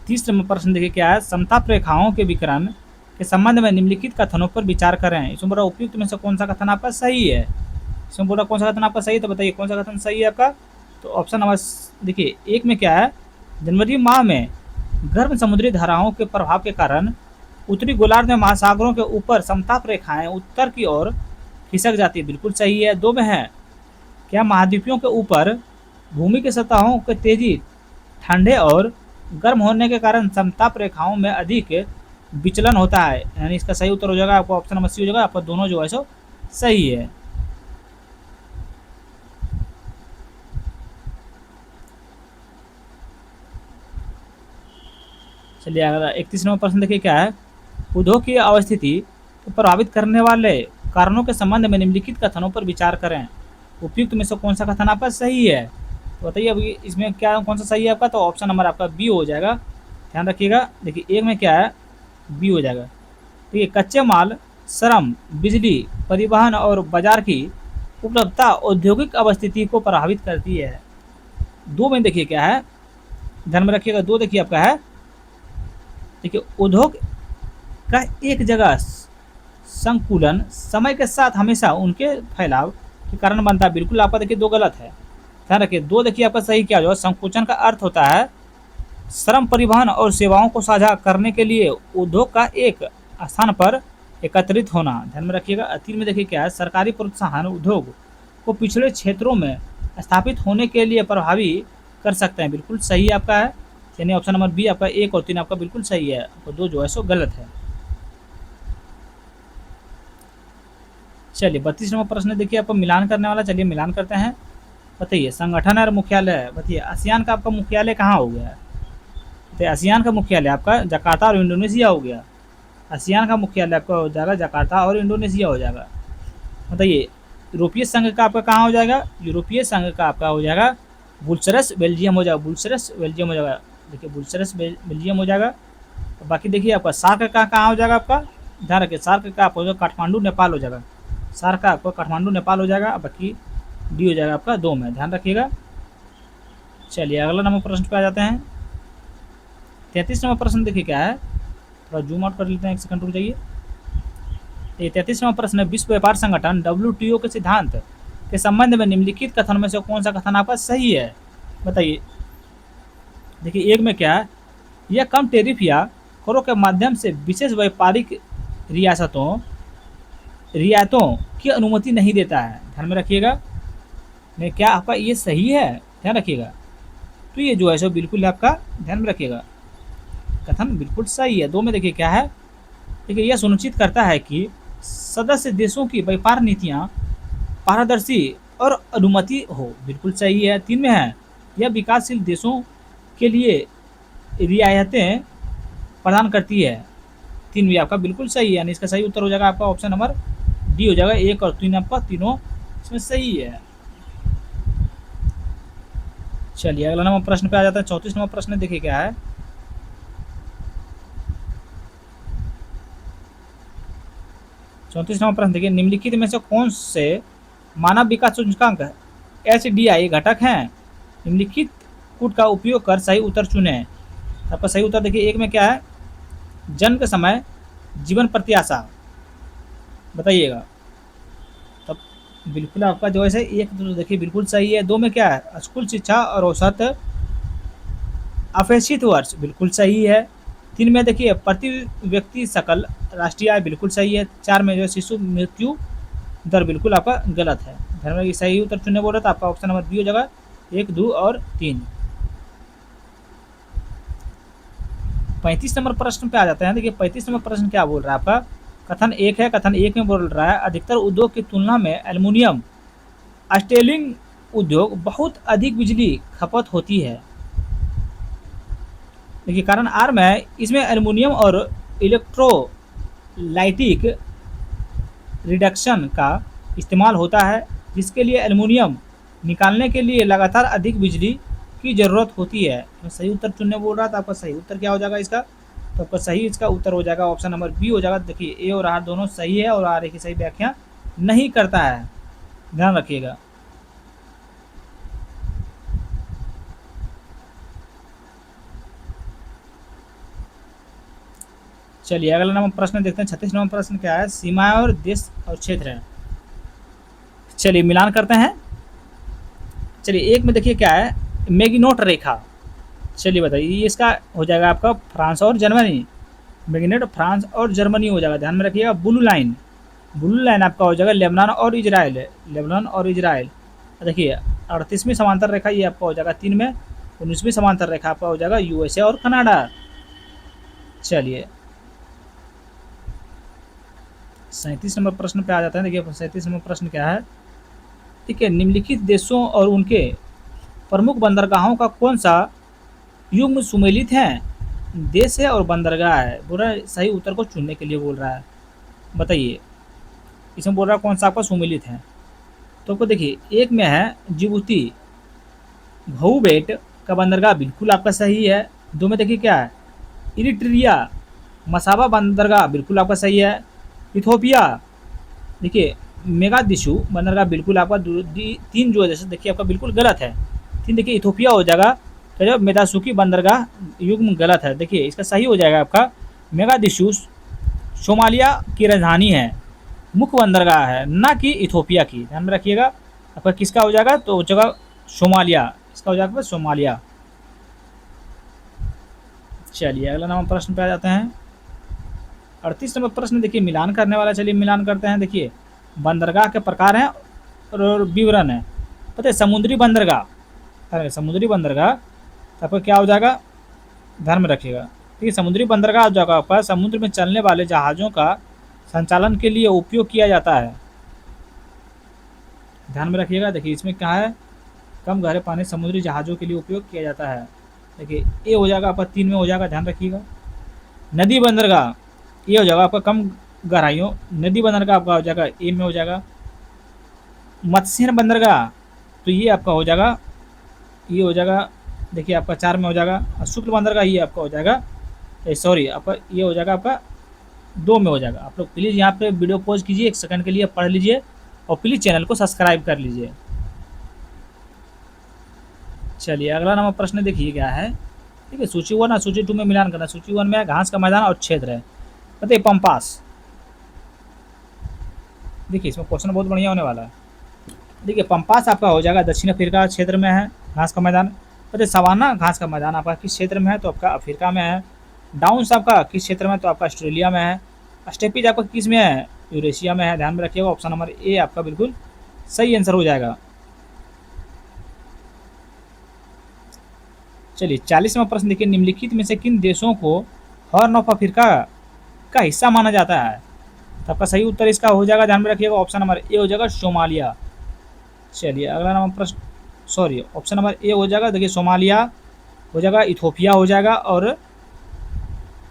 Speaker 1: 30 नंबर प्रश्न देखिए क्या है, समताप रेखाओं के विकर्ण के संबंध में निम्नलिखित कथनों पर विचार करें। इसमें बोला उपयुक्त में से कौन सा कथन आपका सही है। इसमें बोला कौन सा कथन आपका सही है, तो बताइए कौन सा कथन सही है आपका। तो ऑप्शन नंबर देखिए एक में क्या है, जनवरी माह में गर्म समुद्री धाराओं के प्रभाव के कारण उत्तरी गोलार्ध में महासागरों के ऊपर समताप रेखाएं उत्तर की ओर खिसक जाती है। बिल्कुल सही है। दो में है, क्या महाद्वीपों के ऊपर भूमि की सतहों के तेजी ठंडे और गर्म होने के कारण समताप रेखाओं में अधिक विचलन होता है। यानी इसका सही उत्तर हो जाएगा आपको ऑप्शन नंबर सी हो जाएगा, आपका दोनों जो है सो सही है। चलिए अगला 31 नंबर प्रश्न देखिए क्या है, उद्योग की अवस्थिति को प्रभावित करने वाले कारणों के संबंध में निम्नलिखित कथनों पर विचार करें। उपयुक्त में से कौन सा कथन आपका सही है, तो बताइए अभी इसमें क्या कौन सा सही है आपका। तो ऑप्शन नंबर आपका बी हो जाएगा, ध्यान रखिएगा। देखिए एक में क्या है, बी हो जाएगा। देखिए कच्चे माल, श्रम, बिजली, परिवहन और बाजार की उपलब्धता औद्योगिक अवस्थिति को प्रभावित करती है। दो में देखिए क्या है, ध्यान में रखिएगा। दो देखिए आपका है, देखिए उद्योग का एक जगह संकुलन समय के साथ हमेशा उनके फैलाव के कारण बनता है। बिल्कुल आपका देखिए दो गलत है, ध्यान रखिए। दो देखिए आपका सही क्या जो संकुचन का अर्थ होता है श्रम, परिवहन और सेवाओं को साझा करने के लिए उद्योग का एक स्थान पर एकत्रित होना, ध्यान में रखिएगा। तीन में देखिए क्या है, सरकारी प्रोत्साहन उद्योग को पिछड़े क्षेत्रों में स्थापित होने के लिए प्रभावी कर सकते हैं। बिल्कुल सही आपका है, यानी ऑप्शन नंबर बी आपका एक और तीन आपका बिल्कुल सही है, तो दो जो है सो गलत है। चलिए 32 नंबर प्रश्न देखिए आपको मिलान करने वाला। चलिए मिलान करते हैं। बताइए संगठन और मुख्यालय, बताइए आसियान का आपका मुख्यालय कहाँ हो गया है। तो आसियान का मुख्यालय आपका जकार्ता और इंडोनेशिया हो गया। आसियान का मुख्यालय आपका हो जाएगा जकार्ता और इंडोनेशिया हो जाएगा। बताइए यूरोपीय संघ का आपका कहाँ हो जाएगा, यूरोपीय संघ का आपका हो जाएगा बुलसरस बेल्जियम हो जाएगा, बुलसरस बेल्जियम हो जाएगा। देखिए बुलसेरस बेल्जियम हो जाएगा। और बाकी देखिए आपका सार्क का कहाँ हो जाएगा आपका, ध्यान रखिए सार्क का आपको जो काठमांडू नेपाल हो जाएगा, सार्क का आपको काठमांडू नेपाल हो जाएगा। बाकी डी हो जाएगा आपका 2 में, ध्यान रखिएगा। चलिए अगला नंबर प्रश्न पे आ जाते हैं। 33 नंबर प्रश्न देखिए क्या है, थोड़ा जूम आउट कर लेते हैं, 1 सेकंड रुक जाइए। ये 33 नंबर प्रश्न है, विश्व व्यापार संगठन WTO के सिद्धांत के संबंध में निम्नलिखित कथन में से कौन सा कथन आपका सही है, बताइए। देखिए एक में क्या है, यह कम टेरिफ या करों के माध्यम से विशेष व्यापारिक रियायतों की अनुमति नहीं देता है, ध्यान में रखिएगा। नहीं क्या आपका ये सही है, ध्यान रखिएगा। तो ये जो है सो बिल्कुल आपका ध्यान में रखिएगा, कथन बिल्कुल सही है। 2 में देखिए क्या है, देखिए यह सुनिश्चित करता है कि सदस्य देशों की व्यापार नीतियां पारदर्शी और अनुमति हो, बिल्कुल सही है। 3 में है, यह विकासशील देशों के लिए रियायतें प्रदान करती है, 3 भी आपका बिल्कुल सही है, यानी इसका सही उत्तर हो जाएगा आपका ऑप्शन नंबर डी हो जाएगा। 1 और 3 आपका तीनों इसमें सही है। चलिए अगला नंबर प्रश्न पे आ जाता है। 34 नंबर प्रश्न देखिए क्या है, 34 नंबर प्रश्न देखिए, निम्नलिखित में से कौन से मानव विकास सूचकांक HDI घटक हैं, निम्नलिखित कूट का उपयोग कर सही उत्तर चुने। आपका सही उत्तर देखिए 1 में क्या है, जन्म के समय जीवन प्रत्याशा, बताइएगा। तब बिल्कुल आपका जो है 1 तो देखिए बिल्कुल सही है। 2 में क्या है, स्कूल शिक्षा और औसत अपेक्षित वर्ष, बिल्कुल सही है। 3 में देखिए प्रति व्यक्ति सकल राष्ट्रीय आय, बिल्कुल सही है। 4 में जो है शिशु मृत्यु दर, बिल्कुल आपका गलत है। ध्यान में सही उत्तर चुनने बोल रहा था, आपका ऑप्शन नंबर बी हो जाएगा 1, 2 और 3। 35 नंबर प्रश्न पे आ जाते हैं। देखिए 35 नंबर प्रश्न क्या बोल रहा है आपका, कथन 1 है, कथन 1 में बोल रहा है अधिकतर उद्योग की तुलना में एल्युमिनियम स्टीलिंग उद्योग बहुत अधिक बिजली खपत होती है। देखिए कारण आर में इसमें एल्युमिनियम और इलेक्ट्रोलाइटिक रिडक्शन का इस्तेमाल होता है, जिसके लिए एल्युमिनियम निकालने के लिए लगातार अधिक बिजली की ज़रूरत होती है। तो सही उत्तर चुनने बोल रहा था, आपका सही उत्तर क्या हो जाएगा इसका, तो आपका सही इसका उत्तर हो जाएगा ऑप्शन नंबर बी हो जाएगा। देखिए ए और आर दोनों सही है और आर एक ही सही व्याख्या नहीं करता है, ध्यान रखिएगा। चलिए अगला नंबर प्रश्न देखते हैं। 36 नंबर प्रश्न क्या है, सीमाएं और देश और क्षेत्र है। चलिए मिलान करते हैं। चलिए 1 में देखिए क्या है, मैगिनोट रेखा, चलिए बताइए इसका हो जाएगा आपका फ्रांस और जर्मनी, मैग्नेट फ्रांस और जर्मनी हो जाएगा, ध्यान में रखिएगा। ब्लू लाइन, ब्लू लाइन आपका हो जाएगा लेबनान और इजराइल, लेबनान और इजराइल। देखिए 38वीं समांतर रेखा ये आपका हो जाएगा 3 में। 19वीं समांतर रेखा आपका हो जाएगा USA और कनाडा। चलिए 37 नंबर प्रश्न पे आ जाते हैं। देखिए 37 नंबर प्रश्न क्या है, ठीक है, निम्नलिखित देशों और उनके प्रमुख बंदरगाहों का कौन सा युग्म सुमेलित है, देश है और बंदरगाह है, बोल रहा है सही उत्तर को चुनने के लिए बोल रहा है, बताइए। इसमें बोल रहा है कौन सा आपका सुमेलित है, तो आपको देखिए 1 में है जिबूती, घऊबेट का बंदरगाह बिल्कुल आपका सही है। 2 में देखिए क्या है, इरिट्रिया मसाबा बंदरगाह बिल्कुल आपका सही है। इथोपिया देखिए मेगादिशु बंदरगाह बिल्कुल आपका 3 जो है जैसे देखिए आपका बिल्कुल गलत है। 3 देखिए इथोपिया हो जाएगा, तो जब मेदासुकी बंदरगाह युग्म गलत है। देखिए इसका सही हो जाएगा आपका मेगादिशु सोमालिया की राजधानी है, मुख्य बंदरगाह है, ना कि इथोपिया की, ध्यान में रखिएगा। आपका किसका हो जाएगा, तो जगह सोमालिया, इसका हो जाएगा सोमालिया। चलिए अगला नंबर प्रश्न पे आ जाते हैं। 38 नंबर प्रश्न देखिए मिलान करने वाला, चलिए मिलान करते हैं। देखिए बंदरगाह के प्रकार हैं और विवरण है, पता है समुद्री बंदरगाह, समुद्री बंदरगाह आपका क्या हो जाएगा, ध्यान में रखिएगा। ठीक है, समुद्री बंदरगाह जगह पर समुद्र में चलने वाले जहाज़ों का संचालन के लिए उपयोग किया जाता है, ध्यान में रखिएगा। देखिए इसमें क्या है, कम गहरे पानी समुद्री जहाज़ों के लिए उपयोग किया जाता है। देखिए ये हो जाएगा आपका 3 में हो जाएगा, ध्यान रखिएगा। नदी बंदरगाह ये हो जाएगा आपका कम गहराइयों, नदी बंदरगाह आपका हो जाएगा ए में हो जाएगा। मत्स्य बंदरगाह तो ये आपका हो जाएगा, ये हो जाएगा देखिए आपका 4 में हो जागा, और शुक्ल बंदर का ये आपका हो जाएगा, सॉरी आपका ये हो जाएगा आपका 2 में हो जाएगा। आप लोग प्लीज़ यहाँ पे वीडियो पॉज कीजिए, 1 सेकंड के लिए पढ़ लीजिए और प्लीज़ चैनल को सब्सक्राइब कर लीजिए। चलिए अगला नंबर प्रश्न देखिए क्या है। ठीक है, सूची 1 और सूची 2 में मिलान करना। सूची 1 में घास का मैदान और क्षेत्र है, बताइए पंपास। देखिए इसमें क्वेश्चन बहुत बढ़िया होने वाला है। देखिए पंपास आपका हो जाएगा दक्षिण अफ्रीका क्षेत्र में है घास का मैदान। बताइए सवाना घास का मैदान आपका किस क्षेत्र में है, तो आपका अफ्रीका में है। डाउन्स आपका किस क्षेत्र में, तो आपका ऑस्ट्रेलिया में है। स्टेपीज आपका किस में है, यूरेशिया में है। ध्यान में रखिएगा, ऑप्शन नंबर ए आपका बिल्कुल सही आंसर हो जाएगा। चलिए 40वां प्रश्न देखिए, निम्नलिखित में से किन देशों को हॉर्न ऑफ अफ्रीका का हिस्सा माना जाता है, तो आपका सही उत्तर इसका हो जाएगा, ध्यान में रखिएगा, ऑप्शन नंबर ए हो जाएगा सोमालिया। चलिए अगला नंबर प्रश्न, सॉरी ऑप्शन नंबर ए हो जाएगा, देखिए सोमालिया हो जाएगा, इथोपिया हो जाएगा और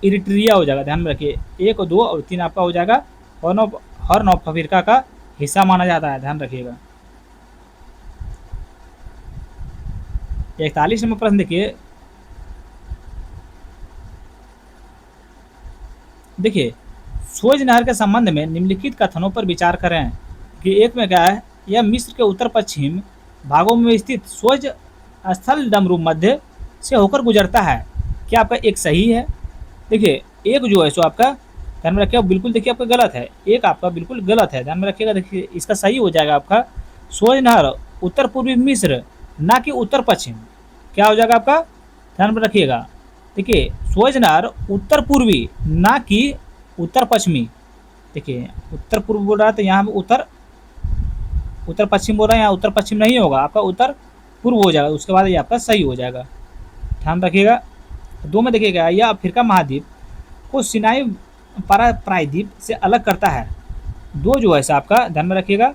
Speaker 1: इरिट्रिया हो जाएगा। ध्यान में रखिए 1, 2 और 3 आपका हो जाएगा हॉर्न ऑफ अफ्रीका का हिस्सा माना जाता है, ध्यान रखिएगा। 41 नंबर प्रश्न देखिए, देखिए सुएज नहर के संबंध में निम्नलिखित कथनों पर विचार करें कि एक में क्या है, यह मिस्र के उत्तर पश्चिम भागों में स्थित सुएज स्थल डमरू मध्य से होकर गुजरता है, क्या आपका एक सही है। देखिए एक जो है सो आपका ध्यान में रखिएगा, बिल्कुल देखिए आपका गलत है, एक आपका बिल्कुल गलत है, ध्यान में रखिएगा। देखिए इसका सही हो जाएगा आपका सुएज नहर उत्तर पूर्वी मिस्र, ना कि उत्तर पश्चिम। क्या हो जाएगा आपका, ध्यान में रखिएगा। देखिए सुएज नहर उत्तर पूर्वी ना कि उत्तर पश्चिमी। देखिए उत्तर पूर्व बोल रहा है तो यहाँ उत्तर पश्चिम बोल रहा है, यहाँ उत्तर पश्चिम नहीं होगा, आपका उत्तर पूर्व हो जाएगा, उसके बाद ये आपका सही हो जाएगा, ध्यान रखिएगा। 2 में देखिएगा, यह अफ्रीका महाद्वीप को सिनाई प्रायद्वीप से अलग करता है। 2 जो है आपका ध्यान में रखिएगा,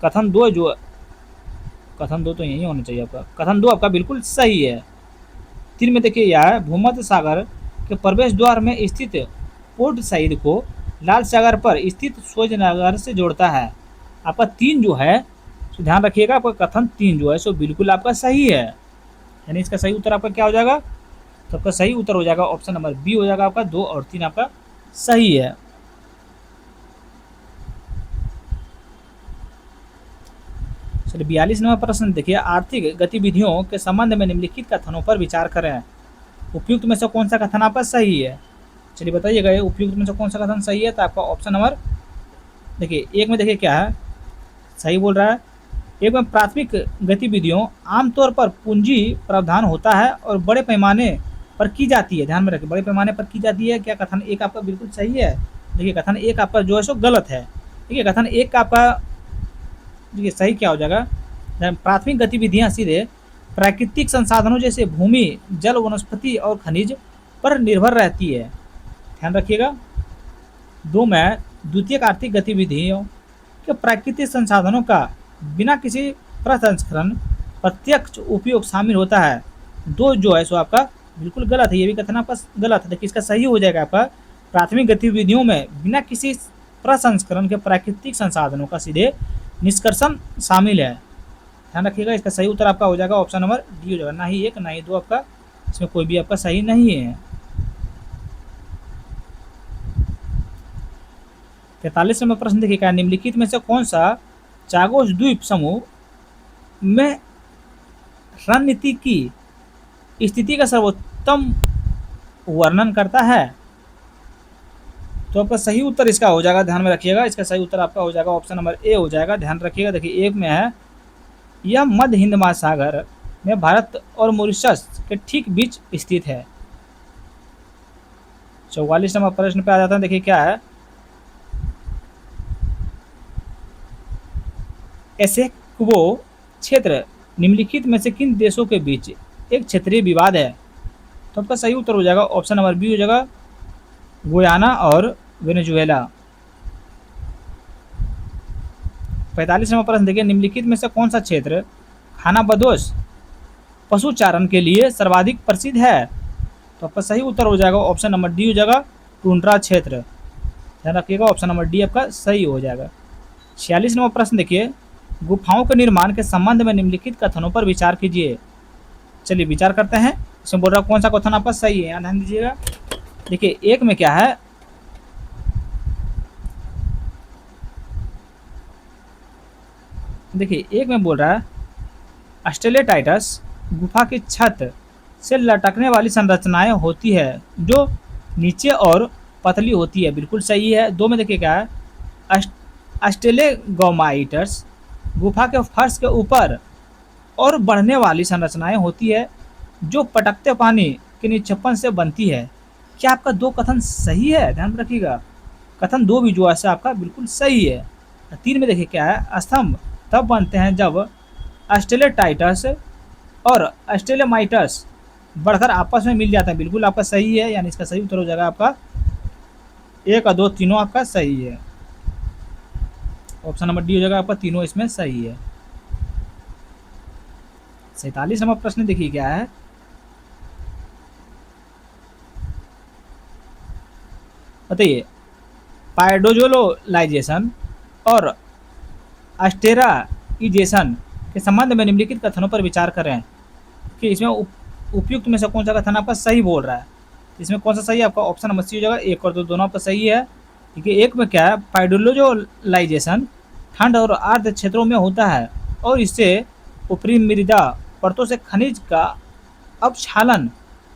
Speaker 1: कथन 2 तो यही होना चाहिए आपका, कथन 2 आपका बिल्कुल सही है। 3 में देखिए, यह भूमध्य सागर के प्रवेश द्वार में स्थित पोर्ट साइड को लाल सागर पर स्थित सुएज नहर से जोड़ता है। आपका 3 जो है तो ध्यान रखिएगा, आपका कथन 3 जो है सो बिल्कुल आपका सही है, यानी इसका सही उत्तर आपका क्या हो जाएगा, तो आपका सही उत्तर हो जाएगा ऑप्शन नंबर बी हो जाएगा आपका, 2 और 3 आपका सही है। चलिए 42 नंबर प्रश्न देखिए, आर्थिक गतिविधियों के संबंध में निम्नलिखित कथनों पर विचार करें, उपयुक्त में से कौन सा कथन आपका सही है। चलिए बताइएगा उपयुक्त में से कौन सा कथन सही है, तो आपका ऑप्शन नंबर देखिए 1 में देखिए क्या है, सही बोल रहा है। 1 में प्राथमिक गतिविधियों आमतौर पर पूंजी प्रावधान होता है और बड़े पैमाने पर की जाती है, ध्यान में रखिए, बड़े पैमाने पर की जाती है। क्या कथन 1 आपका बिल्कुल सही है। देखिए कथन 1 आपका जो है सो गलत है। देखिए कथन 1 का आपका देखिए सही क्या हो जाएगा, प्राथमिक गतिविधियां सीधे प्राकृतिक संसाधनों जैसे भूमि, जल, वनस्पति और खनिज पर निर्भर रहती है, ध्यान रखिएगा। 2 में द्वितीयक आर्थिक गतिविधियों के प्राकृतिक संसाधनों का बिना किसी प्रसंस्करण प्रत्यक्ष उपयोग शामिल होता है। 2 जो है सो आपका बिल्कुल गलत है, ये भी कथन आपका गलत है। देखिए इसका सही हो जाएगा आपका, प्राथमिक गतिविधियों में बिना किसी प्रसंस्करण के प्राकृतिक संसाधनों का सीधे निष्कर्षण शामिल है, ध्यान रखिएगा। इसका सही उत्तर आपका हो जाएगा ऑप्शन नंबर डी हो जाएगा, ना ही 1 ना ही 2 आपका, इसमें कोई भी आपका सही नहीं है। 43 नंबर प्रश्न देखिए, निम्नलिखित में से कौन सा चागोस द्वीप समूह में रणनीति की स्थिति का सर्वोत्तम वर्णन करता है, तो आपका सही उत्तर इसका हो जाएगा, ध्यान में रखिएगा। इसका सही उत्तर आपका हो जाएगा ऑप्शन नंबर ए हो जाएगा, ध्यान रखिएगा। देखिए 1 में है, यह मध्य हिंद महासागर में भारत और मॉरिशस के ठीक बीच स्थित है। 44 नंबर प्रश्न पे आ जाता है, देखिए क्या है, एसेक्वो क्षेत्र निम्नलिखित में से किन देशों के बीच एक क्षेत्रीय विवाद है, तो आपका सही उत्तर हो जाएगा ऑप्शन नंबर बी हो जाएगा, गुयाना और वेनेजुएला। 45 नंबर प्रश्न देखिए, निम्नलिखित में से कौन सा क्षेत्र खानाबदोश पशुचारण के लिए सर्वाधिक प्रसिद्ध है, तो आपका सही उत्तर हो जाएगा ऑप्शन नंबर डी हो जाएगा, टुंड्रा क्षेत्र, ध्यान रखिएगा, ऑप्शन नंबर डी आपका सही हो जाएगा। 46 नंबर प्रश्न देखिए, गुफाओं के निर्माण के संबंध में निम्नलिखित कथनों पर विचार कीजिए, चलिए विचार करते हैं। इसमें बोल रहा है कौन सा क्वेश्चन आपका सही है, यहाँ ध्यान दीजिएगा। देखिए एक में क्या है, देखिए एक में बोल रहा है स्टेलेटाइटस गुफा की छत से लटकने वाली संरचनाएं होती है जो नीचे और पतली होती है, बिल्कुल सही है। दो में देखिए क्या है, स्टेलेगोमाइटस गुफा के फर्श के ऊपर और बढ़ने वाली संरचनाएं होती है जो पटकते पानी के निक्षेपण से बनती है। क्या आपका दो कथन सही है, ध्यान रखिएगा। कथन दो भी जो है आपका बिल्कुल सही है। तीन में देखिए क्या है, स्तंभ तब बनते हैं जब स्टेलेटाइटस और स्टेलेमाइटस बढ़कर आपस में मिल जाते हैं, बिल्कुल आपका सही है। यानी इसका सही उत्तर हो जाएगा आपका एक और दो तीनों आपका सही है। ऑप्शन नंबर डी हो जाएगा आपका, तीनों इसमें सही है। 47 नंबर प्रश्न देखिए क्या है, बताइए पाइडोजोलाइजेशन और अस्टेराइजेशन के संबंध में निम्नलिखित कथनों पर विचार करें कि इसमें उपयुक्त में से कौन सा कथन आपका सही बोल रहा है। इसमें कौन सा सही है आपका, ऑप्शन नंबर सी हो जाएगा, एक और दो दोनों आपका सही है। ठीक है, एक में क्या है, पाइडोजोलाइजेशन ठंड और आर्द्र क्षेत्रों में होता है और इससे ऊपरी मृदा परतों से खनिज का अपक्षालन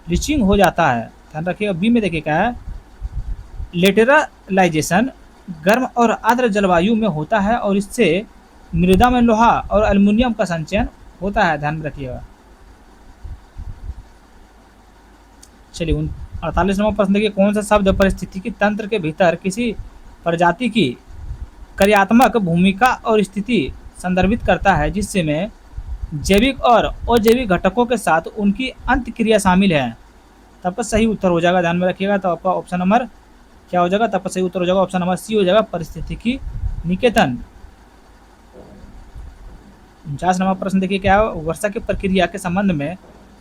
Speaker 1: लीचिंग हो जाता है, ध्यान रखिएगा। बी में देखिए क्या है, लेटेरालाइजेशन गर्म और आर्द्र जलवायु में होता है और इससे मृदा में लोहा और एल्युमिनियम का संचयन होता है, ध्यान रखिएगा। चलिए 48 नंबर प्रश्न देखिए, कौन सा शब्द पारिस्थितिकी तंत्र के भीतर किसी प्रजाति की कार्यात्मक भूमिका और स्थिति संदर्भित करता है जिससे में जैविक और अजैविक घटकों के साथ उनकी अंतक्रिया शामिल है। तब का सही उत्तर हो जाएगा, ध्यान में रखिएगा। तो आपका ऑप्शन नंबर क्या हो जाएगा, तब का सही उत्तर हो जाएगा ऑप्शन नंबर सी हो जाएगा, पारिस्थितिकी निकेतन। 49 नंबर प्रश्न देखिए क्या है, वर्षा की प्रक्रिया के संबंध में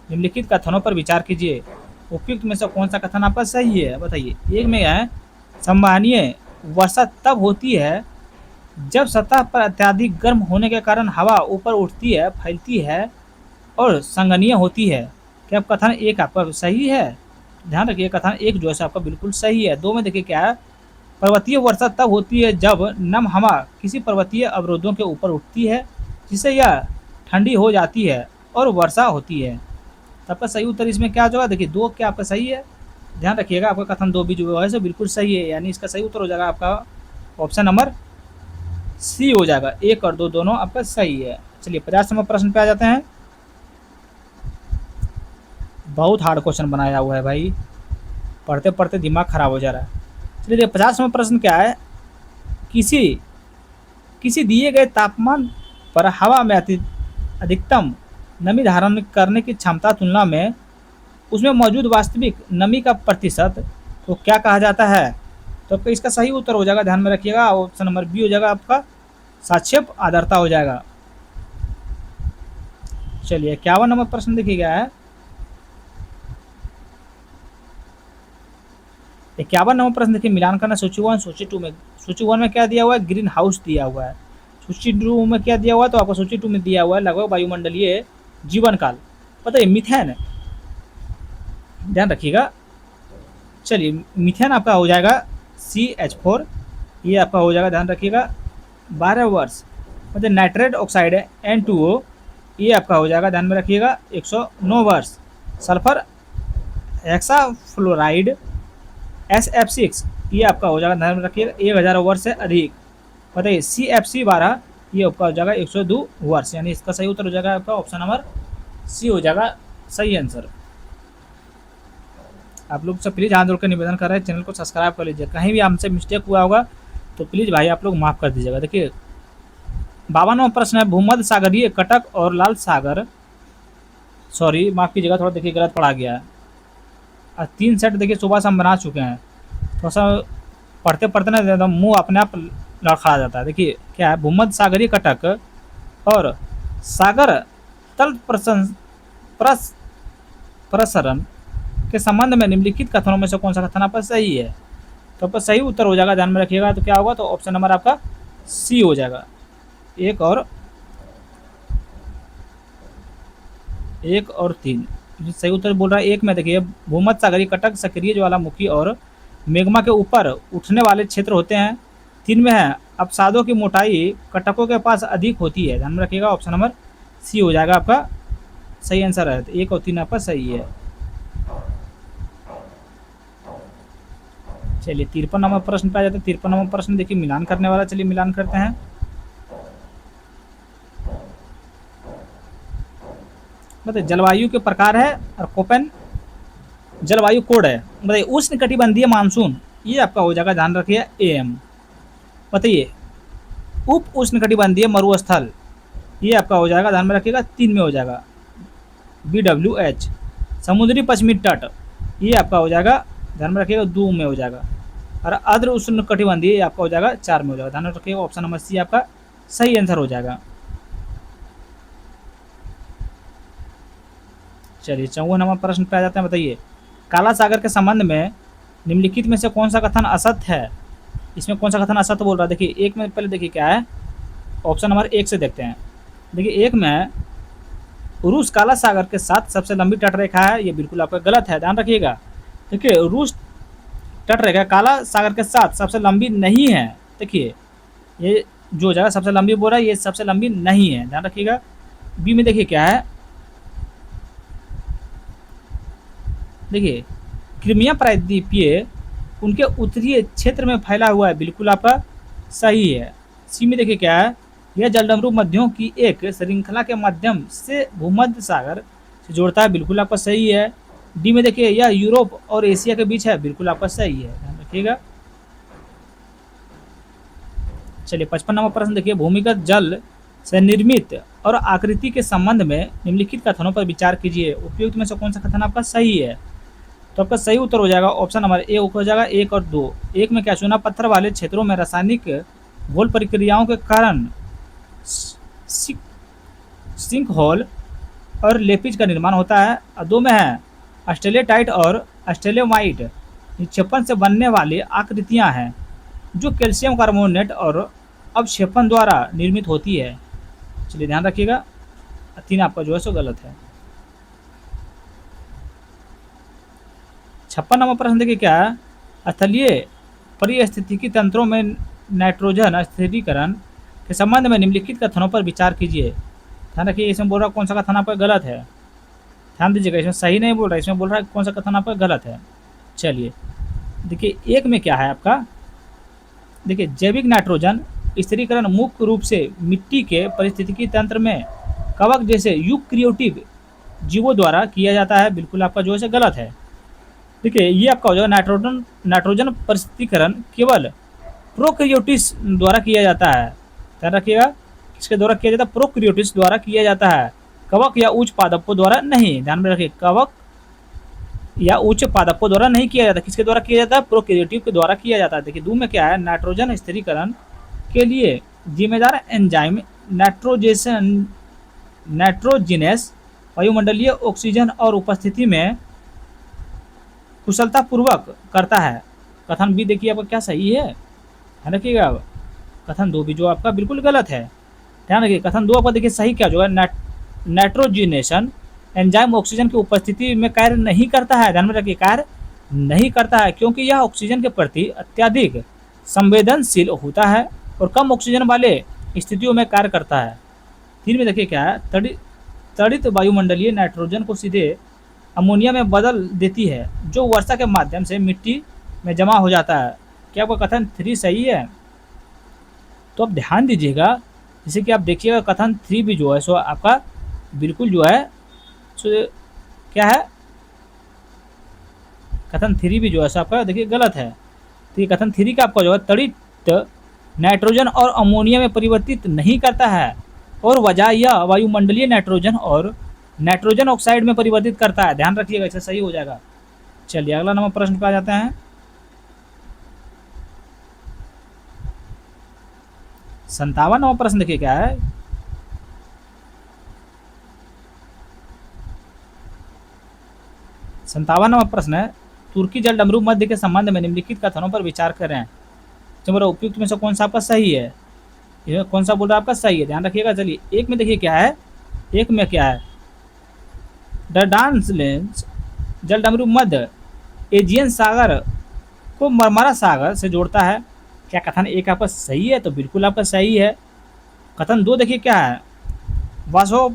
Speaker 1: निम्नलिखित कथनों पर विचार कीजिए। उपयुक्त में से कौन सा कथन आपका सही है, बताइए। एक में है, संवहनीय वर्षा तब होती है जब सतह पर अत्यधिक गर्म होने के कारण हवा ऊपर उठती है, फैलती है और संघनीय होती है। क्या कथन एक आपका सही है, ध्यान रखिए, कथन एक जो है आपका बिल्कुल सही है। दो में देखिए क्या है, पर्वतीय वर्षा तब होती है जब नम हवा किसी पर्वतीय अवरोधों के ऊपर उठती है जिससे यह ठंडी हो जाती है और वर्षा होती है। तब का सही उत्तर इसमें क्या हो जाएगा, देखिए दो क्या आपका सही है, ध्यान रखिएगा। आपका कथन दो भी जो है सो बिल्कुल सही है, यानी इसका सही उत्तर हो जाएगा आपका ऑप्शन नंबर सी हो जाएगा, एक और दो दोनों आपका सही है। चलिए 50 नंबर प्रश्न पे आ जाते हैं। बहुत हार्ड क्वेश्चन बनाया हुआ है भाई, पढ़ते पढ़ते दिमाग खराब हो जा रहा है। चलिए 50 नंबर प्रश्न क्या है, किसी किसी दिए गए तापमान पर हवा में अधिकतम नमी धारण करने की क्षमता तुलना में उसमें मौजूद वास्तविक नमी का प्रतिशत तो क्या कहा जाता है। तो आपका इसका सही उत्तर हो जाएगा, ध्यान में रखिएगा, ऑप्शन नंबर बी हो जाएगा आपका, सापेक्ष आर्द्रता हो जाएगा। चलिए 51 नंबर प्रश्न देखिए क्या है, 51 नंबर प्रश्न देखिए, मिलान करना सूची 1 सूची 2 में। सूची 1 में क्या दिया हुआ है, ग्रीन हाउस दिया हुआ है। सूची 2 में क्या दिया हुआ है, तो आपको सूची 2 में दिया हुआ है लगभग वायुमंडलीय जीवन काल, बताइए मीथेन, ध्यान रखिएगा। चलिए मीथेन आपका हो जाएगा CH4, ये आपका हो जाएगा, ध्यान रखिएगा 12 वर्ष। मतलब नाइट्रेट ऑक्साइड N2O, ये आपका हो जाएगा, ध्यान में रखिएगा 109 वर्ष। सल्फर हेक्साफ्लोराइड SF6, ये आपका हो जाएगा, ध्यान में रखिएगा 1000 वर्ष से अधिक। बताइए CFC12, ये आपका हो जाएगा 102 वर्ष। यानी इसका सही उत्तर हो जाएगा आपका ऑप्शन नंबर सी हो जाएगा सही आंसर। आप लोग से प्लीज़ हाथ जोड़ कर निवेदन कर रहे हैं, चैनल को सब्सक्राइब कर लीजिए। कहीं भी हमसे मिस्टेक हुआ होगा तो प्लीज़ भाई आप लोग माफ़ कर दीजिएगा। देखिए 52वां प्रश्न है, भूमध्य सागरीय कटक और लाल सागर, सॉरी माफ़ कीजिएगा, थोड़ा देखिए गलत पढ़ा गया है। 3 सेट देखिए सुबह से हम बना चुके हैं, थोड़ा सा पढ़ते पढ़ते ना एकदम मुँह अपने आप लड़खड़ा जाता है। देखिए क्या है, भूमध्य सागरीय कटक और सागर तल प्रसरण के संबंध में निम्नलिखित कथनों में से कौन सा कथन आपका सही है। तो आपका सही उत्तर हो जाएगा, ध्यान में रखिएगा। तो क्या होगा, तो ऑप्शन नंबर आपका सी हो जाएगा, एक 1 और 3। सही उत्तर बोल रहा है 1 में। देखिए भूमध्य सागरीय कटक सक्रिय ज्वालामुखी और मैग्मा के ऊपर उठने वाले क्षेत्र होते हैं। 3 में है अपसादों की मोटाई कटकों के पास अधिक होती है। ध्यान में रखिएगा, ऑप्शन नंबर सी हो जाएगा आपका सही आंसर है। तो 1 और 3 आपका सही है। चलिए 53 नंबर प्रश्न पे आ जाते हैं। 53 नंबर प्रश्न देखिए मिलान करने वाला, चलिए मिलान करते हैं। बताइए जलवायु के प्रकार है और कोपेन जलवायु कोड है। बताइए उष्ण कटिबंधीय मानसून, ये आपका हो जाएगा, ध्यान रखिए AM। बताइए उप उष्ण कटिबंधीय मरुस्थल, ये आपका हो जाएगा, ध्यान में रखिएगा 3 में हो जाएगा, BWH। समुद्री पश्चिमी तट, ये आपका हो जाएगा, ध्यान में रखिएगा 2 में हो जाएगा। और अर्ध उष्ण कटिबंधीय, ये आपका हो जाएगा 4 में हो जाएगा। ध्यान में रखिएगा, ऑप्शन नंबर सी आपका सही आंसर हो जाएगा। चलिए 54 नंबर प्रश्न पे आ जाते हैं। बताइए काला सागर के संबंध में निम्नलिखित में से कौन सा कथन असत्य है। इसमें कौन सा कथन असत्य बोल रहा है। देखिए 1 में पहले देखिए क्या है, ऑप्शन नंबर 1 से देखते हैं। देखिए 1 में रूस काला सागर के साथ सबसे लंबी तटरेखा है, ये बिल्कुल आपका गलत है, ध्यान रखिएगा। देखिए रूस तटरेखा काला सागर के साथ सबसे लंबी नहीं है। देखिए ये जो जगह सबसे लंबी बोल रहा है, ये सबसे लंबी नहीं है, ध्यान रखिएगा। बी में देखिए क्या है, देखिए क्रीमिया प्रायद्वीपीय उनके उत्तरीय क्षेत्र में फैला हुआ है, बिल्कुल आपका सही है। सी में देखिए क्या है, यह जलडमरू मध्यों की एक श्रृंखला के माध्यम से भूमध्य सागर से जोड़ता है, बिल्कुल आपका सही है। डी में देखिए यह यूरोप और एशिया के बीच है, बिल्कुल आपका सही है, ध्यान रखिएगा। चलिए 55 नंबर प्रश्न देखिए भूमिगत जल से निर्मित और आकृति के संबंध में निम्नलिखित कथनों पर विचार कीजिए। उपयुक्त में से कौन सा कथन आपका सही है। तो आपका सही उत्तर हो जाएगा ऑप्शन नंबर ए हो जाएगा 1 और 2। 1 में क्या, चूना पत्थर वाले क्षेत्रों में रासायनिक घोल प्रक्रियाओं के कारण सिंक होल और लेपिज का निर्माण होता है। और 2 में है अस्टेलेटाइट और अस्टेलेमाइट निक्षेपण से बनने वाली आकृतियां हैं जो कैल्शियम कार्बोनेट और अवक्षेपण द्वारा निर्मित होती है। चलिए ध्यान रखिएगा, 3 आपका जो है सो गलत है। 56 नंबर प्रश्न देखिए क्या है, स्थलीय परिस्थितिकी तंत्रों में नाइट्रोजन स्थिरीकरण के संबंध में निम्नलिखित कथनों पर विचार कीजिए। ध्यान रखिए इसमें बोल रहा है कौन सा कथन आपका गलत है, ध्यान दीजिएगा, इसमें सही नहीं बोल रहा है, इसमें बोल रहा है कौन सा कथन आपका गलत है। चलिए देखिए 1 में क्या है आपका, देखिए जैविक नाइट्रोजन स्थिरीकरण मुख्य रूप से मिट्टी के पारिस्थितिकी तंत्र में कवक जैसे यूकैरियोटिक जीवों द्वारा किया जाता है, बिल्कुल आपका जो है गलत है। देखिए ये आपका हो जाएगा नाइट्रोजन पारिस्थितिकरण केवल प्रोकैरियोटिस द्वारा किया जाता है, ध्यान रखिएगा, किसके द्वारा किया जाता है, प्रोकैरियोटिस द्वारा किया जाता है, कवक या उच्च पादपों द्वारा नहीं। ध्यान में रखिए कवक या उच्च पादपों द्वारा नहीं किया जाता, किसके द्वारा किया जाता है, प्रोकैरियोटिव के द्वारा किया जाता है। देखिए 2 में क्या है, नाइट्रोजन स्थिरीकरण के लिए जिम्मेदार एंजाइम नाइट्रोजिनस वायुमंडलीय ऑक्सीजन और उपस्थिति में कुशलतापूर्वक करता है। कथन बी देखिए आपका क्या सही है, ध्यान रखिएगा। कथन 2 भी जो आपका बिल्कुल गलत है, ध्यान रखिए। कथन 2 आपका देखिए सही क्या जो है, नाइट्रोजिनेशन एंजाइम ऑक्सीजन की उपस्थिति में कार्य नहीं करता है, ध्यान में रखिए, कार्य नहीं करता है क्योंकि यह ऑक्सीजन के प्रति अत्यधिक संवेदनशील होता है और कम ऑक्सीजन वाले स्थितियों में कार्य करता है। 3 में देखिए क्या है, तड़ित वायुमंडलीय नाइट्रोजन को सीधे अमोनिया में बदल देती है जो वर्षा के माध्यम से मिट्टी में जमा हो जाता है। क्या आपका कथन 3 सही है। तो आप ध्यान दीजिएगा, जैसे कि आप देखिएगा कथन 3 भी जो है सो आपका बिल्कुल जो है सो क्या है, कथन 3 भी जो है सो आपका देखिए गलत है। तो ये कथन 3 का आपका जो है तड़ित नाइट्रोजन और अमोनिया में परिवर्तित नहीं करता है और वजह यह वायुमंडलीय नाइट्रोजन और नाइट्रोजन ऑक्साइड में परिवर्तित करता है, ध्यान रखिएगा, इससे सही हो जाएगा। चलिए अगला नंबर प्रश्न पे आ जाते हैं। 57 नंबर प्रश्न देखिए क्या है, संतावन नंबर प्रश्न है, तुर्की जल डमरू मध्य के संबंध में निम्नलिखित कथनों पर विचार करें। तो मेरा उपयुक्त में से कौन सा आपका सही है, ये कौन सा बोल रहा है आपका सही है, ध्यान रखिएगा। चलिए 1 में देखिए क्या है, 1 में क्या है, डार्डानेल्स जलडमरू मध्य एजियन सागर को मरमरा सागर से जोड़ता है। क्या कथन एक आपका सही है? तो बिल्कुल आपका सही है। कथन दो देखिए क्या है, वासो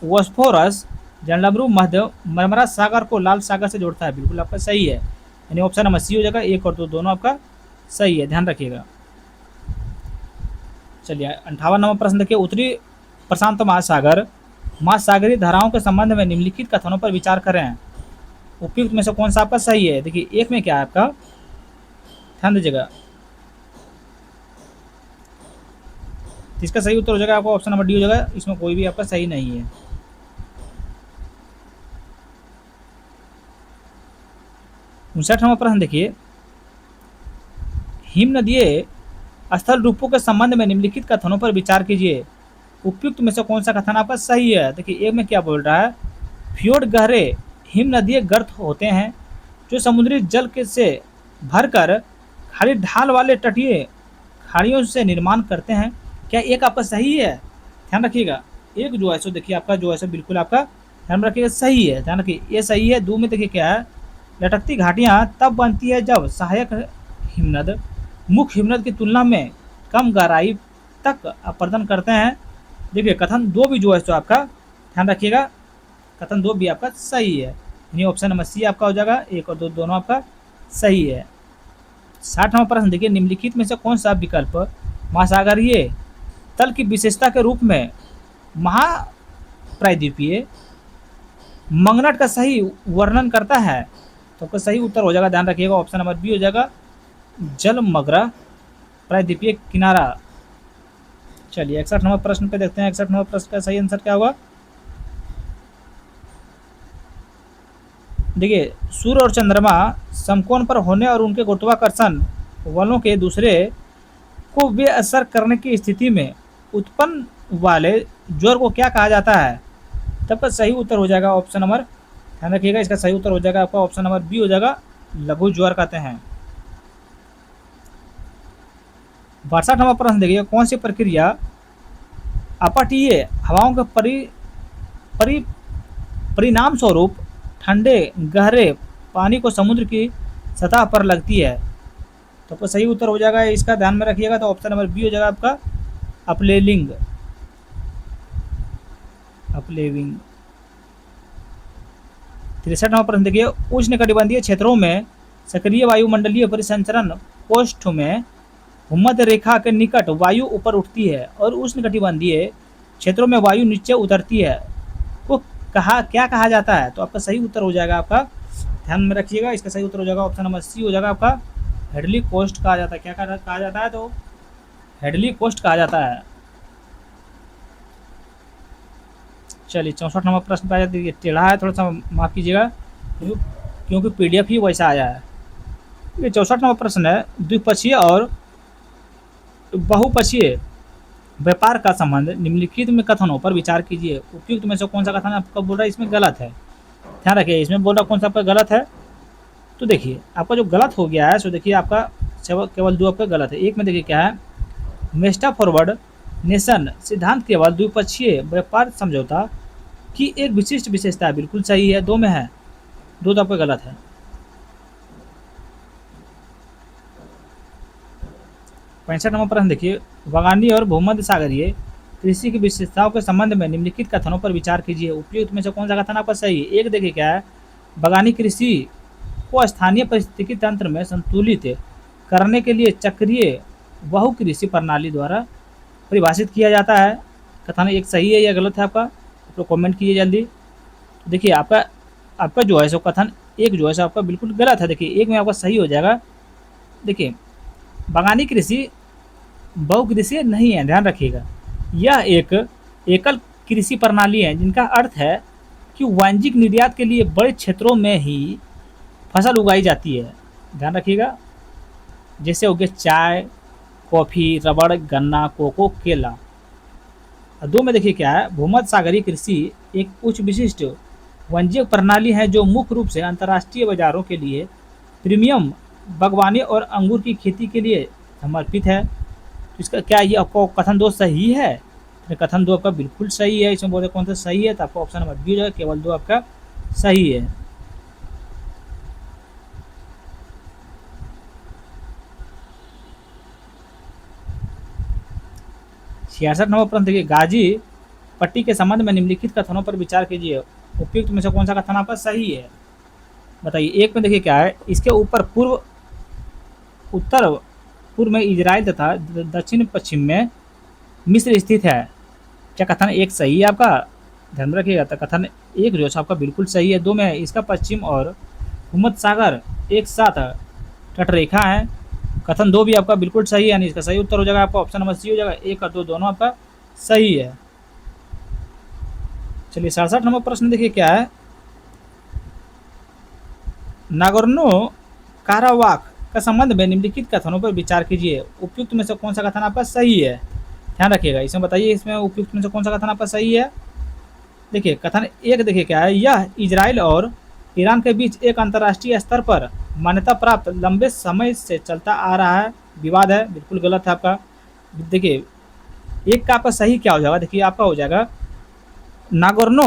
Speaker 1: वॉस्फोरस जलडमरू मध्य मरमरा सागर को लाल सागर से जोड़ता है, बिल्कुल आपका सही है। यानी ऑप्शन नंबर सी हो जाएगा, एक और दो दोनों आपका सही है, ध्यान रखिएगा। चलिए 58 नंबर प्रश्न देखिए, उत्तरी प्रशांत महासागर महासागरीय धाराओं के संबंध में निम्नलिखित कथनों पर विचार करें। उपयुक्त में से कौन सा आपका सही है? देखिए एक में क्या है आपका, ध्यान दीजिएगा, इसका सही उत्तर हो जाएगा आपका ऑप्शन नंबर डी हो जाएगा, इसमें कोई भी आपका सही नहीं है। 59 नंबर प्रश्न देखिए, हिम नदीय स्थल रूपों के संबंध में निम्नलिखित कथनों पर विचार कीजिए। उपयुक्त में से कौन सा कथन आपका सही है? देखिए एक में क्या बोल रहा है, फ्योर्ड गहरे हिम नदीय गर्त होते हैं जो समुद्री जल के से भरकर खाली ढाल वाले तटीय खाड़ियों से निर्माण करते हैं। क्या एक आपका सही है? ध्यान रखिएगा, एक जो है सो देखिए आपका जो है सो बिल्कुल आपका ध्यान रखिएगा सही है, ध्यान रखिए ये सही है। दो में देखिए क्या है, लटकती घाटियां तब बनती है जब सहायक हिमनद मुख्य हिमनद की तुलना में कम गहराई तक अपर्दन करते हैं। देखिए कथन दो भी जो है सो आपका ध्यान रखिएगा, कथन दो भी आपका सही है, यानी ऑप्शन नंबर सी आपका हो जाएगा, एक और दो दोनों आपका सही है। 60 नंबर प्रश्न देखिए, निम्नलिखित में से कौन सा विकल्प महासागरीय तल की विशेषता के रूप में महाप्रायद्वीपीय मंगनट का सही वर्णन करता है? तो आपका सही उत्तर हो जाएगा, ध्यान रखिएगा, ऑप्शन नंबर बी हो जाएगा, जलमग्न प्रायद्वीपीय किनारा। चलिए 61 नंबर प्रश्न पे देखते हैं, 61 नंबर प्रश्न का सही आंसर क्या होगा। देखिए सूर्य और चंद्रमा समकोण पर होने और उनके गुरुत्वाकर्षण बलों के दूसरे को बेअसर करने की स्थिति में उत्पन्न वाले ज्वर को क्या कहा जाता है? तब का सही उत्तर हो जाएगा ऑप्शन नंबर, ध्यान रखिएगा, इसका सही उत्तर हो जाएगा आपका ऑप्शन नंबर बी हो जाएगा, लघु ज्वर कहते हैं। 62 नंबर प्रश्न देखिए, कौन सी प्रक्रिया अपतटीय हवाओं के परिणाम स्वरूप ठंडे गहरे पानी को समुद्र की सतह पर लगती है? तो आपका सही उत्तर हो जाएगा, इसका ध्यान में रखिएगा, तो ऑप्शन नंबर बी हो जाएगा आपका, अपलेविंग। 63 नंबर प्रश्न देखिए, उष्णकटिबंधीय क्षेत्रों में सक्रिय वायुमंडलीय परिसंचरण कोष्ठ में भूमध्य रेखा के निकट वायु ऊपर उठती है और उष्णकटिबंधीय क्षेत्रों में वायु नीचे उतरती है, को क्या कहा जाता है? तो आपका सही उत्तर हो जाएगा आपका, ध्यान में रखिएगा, इसका सही उत्तर हो जाएगा ऑप्शन नंबर सी हो जाएगा आपका, हेडली कोस्ट कहा जाता है। क्या कहा जाता है? तो हेडली कोस्ट कहा जाता है। चलिए 64 नंबर प्रश्न पे आ जाती है, टेढ़ा है थोड़ा सा, माफ कीजिएगा क्योंकि पीडीएफ ही वैसा आया है। ये 64 नंबर प्रश्न है, द्विपक्षीय और बहुपक्षीय व्यापार का संबंध निम्नलिखित में कथनों पर विचार कीजिए। उपयुक्त में से कौन सा कथन आपका बोल रहा है इसमें गलत है? ध्यान रखिए, इसमें बोल रहा कौन सा आपका गलत है। तो देखिए आपका जो गलत हो गया है सो देखिए आपका केवल दो आपका गलत है। एक में देखिए क्या है, मेस्टा फॉरवर्ड नेशन सिद्धांत केवल द्विपक्षीय व्यापार समझौता की एक विशिष्ट विशेषता है, बिल्कुल सही है। दो में है, दो तो आपका गलत है। 65 नंबर प्रश्न देखिए, बगानी और भूमध्य सागरीय कृषि की विशेषताओं के संबंध में निम्नलिखित कथनों पर विचार कीजिए। उपयुक्त में से कौन सा कथन आपका सही है? एक देखिए क्या है, बगानी कृषि को स्थानीय पारिस्थितिकी तंत्र में संतुलित करने के लिए चक्रीय बहु कृषि प्रणाली द्वारा परिभाषित किया जाता है। कथन एक सही है या गलत है आपका, आप लोग कॉमेंट कीजिए जल्दी। तो देखिए आपका जो है सो कथन एक जो है सो आपका बिल्कुल गलत है। देखिए एक में आपका सही हो जाएगा। देखिए बगानी कृषि बहुकृषीय नहीं है, ध्यान रखिएगा, यह एक एकल कृषि प्रणाली है जिनका अर्थ है कि वाणिज्यिक निर्यात के लिए बड़े क्षेत्रों में ही फसल उगाई जाती है। ध्यान रखिएगा, जैसे हो गया चाय, कॉफ़ी, रबड़, गन्ना, कोको, केला। दो में देखिए क्या है, भूमध्य सागरीय कृषि एक उच्च विशिष्ट वाणिज्यिक प्रणाली है जो मुख्य रूप से अंतर्राष्ट्रीय बाजारों के लिए प्रीमियम बागवानी और अंगूर की खेती के लिए समर्पित है। इसका क्या ये आपको कथन दो सही है? कथन 2 आपका बिल्कुल सही है। इसमें बोलते कौन सा सही है, तो आपका ऑप्शन नंबर बी हो जाएगा, केवल 2 आपका सही है। छियासठ नंबर प्रश्न देखिए, गाजी पट्टी के संबंध में निम्नलिखित कथनों पर विचार कीजिए, उपयुक्त में से कौन सा कथन आपका सही है। बताइए, एक में देखिए क्या है, इसके ऊपर उत्तर पूर्व में इजराइल तथा दक्षिण पश्चिम में मिस्र स्थित है। क्या कथन एक सही है आपका, ध्यान में रखिएगा। तो कथन एक जो है आपका बिल्कुल सही है। दो में इसका पश्चिम और भूमध्य सागर एक साथ तटरेखा है। कथन 2 भी आपका बिल्कुल सही है, यानी इसका सही उत्तर हो जाएगा आपका ऑप्शन नंबर सी हो जाएगा। 1 और 2 दोनों आपका सही है। चलिए 67 नंबर प्रश्न देखिए क्या है, नागोर्नो काराबाख का संबंध में निम्नलिखित कथनों पर विचार कीजिए, उपयुक्त में से कौन सा कथन आपका सही है। ध्यान रखिएगा, इसमें बताइए इसमें उपयुक्त में से कौन सा कथन आपका सही है। देखिए कथन 1 देखिए क्या है, यह इजराइल और ईरान के बीच एक अंतर्राष्ट्रीय स्तर पर मान्यता प्राप्त लंबे समय से चलता आ रहा है विवाद है, बिल्कुल गलत है आपका। देखिए एक का आपका सही क्या हो जाएगा, देखिए आपका हो जाएगा नागोर्नो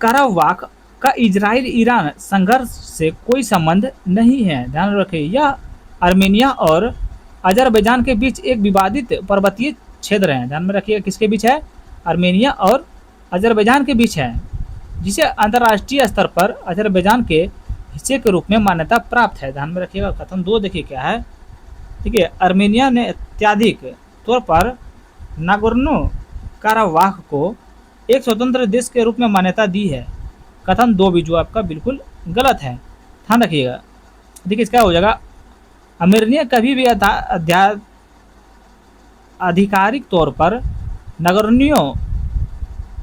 Speaker 1: काराबाख का इजराइल ईरान संघर्ष से कोई संबंध नहीं है। ध्यान रखिए, यह आर्मेनिया और अजरबैजान के बीच एक विवादित पर्वतीय क्षेत्र है। ध्यान में रखिए, किसके बीच है, आर्मेनिया और अजरबैजान के बीच है, जिसे अंतर्राष्ट्रीय स्तर पर अजरबैजान के हिस्से के रूप में मान्यता प्राप्त है। ध्यान में रखिएगा। कथन 2 देखिए क्या है, देखिए आर्मेनिया ने अत्यधिक तौर पर नागोर्नो काराबाख को एक स्वतंत्र देश के रूप में मान्यता दी है। कथन 2 भी जो आपका बिल्कुल गलत है, ध्यान रखिएगा। देखिए इसका हो जाएगा, आर्मेनिया कभी भी आधिकारिक तौर पर नागोर्नो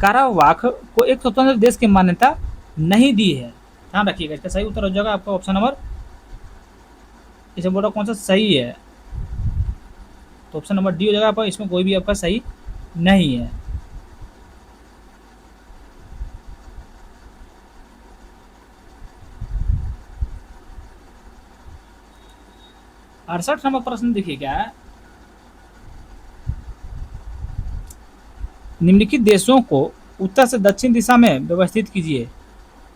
Speaker 1: काराबाख को एक स्वतंत्र देश की मान्यता नहीं दी है। ध्यान रखिएगा, इसका सही उत्तर हो जाएगा आपका ऑप्शन नंबर, इसे बोला कौन सा सही है, तो ऑप्शन नंबर डी हो जाएगा आपका, इसमें कोई भी आपका सही नहीं है। अड़सठ नंबर प्रश्न देखिए क्या है, निम्नलिखित देशों को उत्तर से दक्षिण दिशा में व्यवस्थित कीजिए।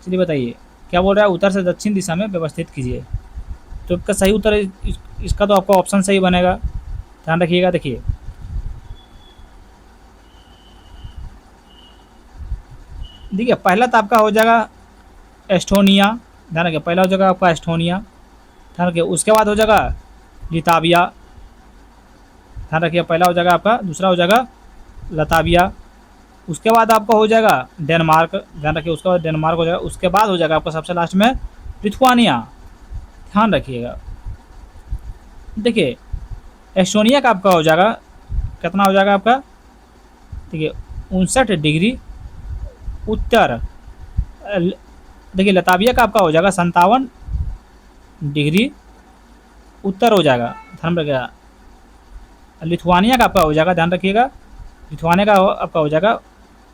Speaker 1: चलिए बताइए क्या बोल रहा है, उत्तर से दक्षिण दिशा में व्यवस्थित कीजिए। तो इसका सही उत्तर इसका तो आपका ऑप्शन सही बनेगा। ध्यान रखिएगा, देखिए देखिए पहला तो आपका हो जाएगा एस्टोनिया। ध्यान रखिए, पहला हो जाएगा आपका एस्टोनिया। ध्यान रखिए, उसके बाद हो जाएगा लिताविया। ध्यान रखिए, पहला हो जाएगा आपका, दूसरा हो जाएगा लताविया। उसके बाद आपका हो जाएगा डेनमार्क। ध्यान रखिए, उसके बाद डेनमार्क हो जाएगा। उसके बाद हो जाएगा आपका सबसे लास्ट में लिथुआनिया। ध्यान रखिएगा, देखिए एस्टोनिया का आपका हो जाएगा कितना हो जाएगा आपका, देखिए 59 डिग्री उत्तर। देखिए लताविया का आपका हो जाएगा 57 डिग्री उत्तर हो जाएगा। ध्यान रखिएगा, लिथुआनिया का आपका हो जाएगा, ध्यान रखिएगा, लिथुआनिया का आपका हो जाएगा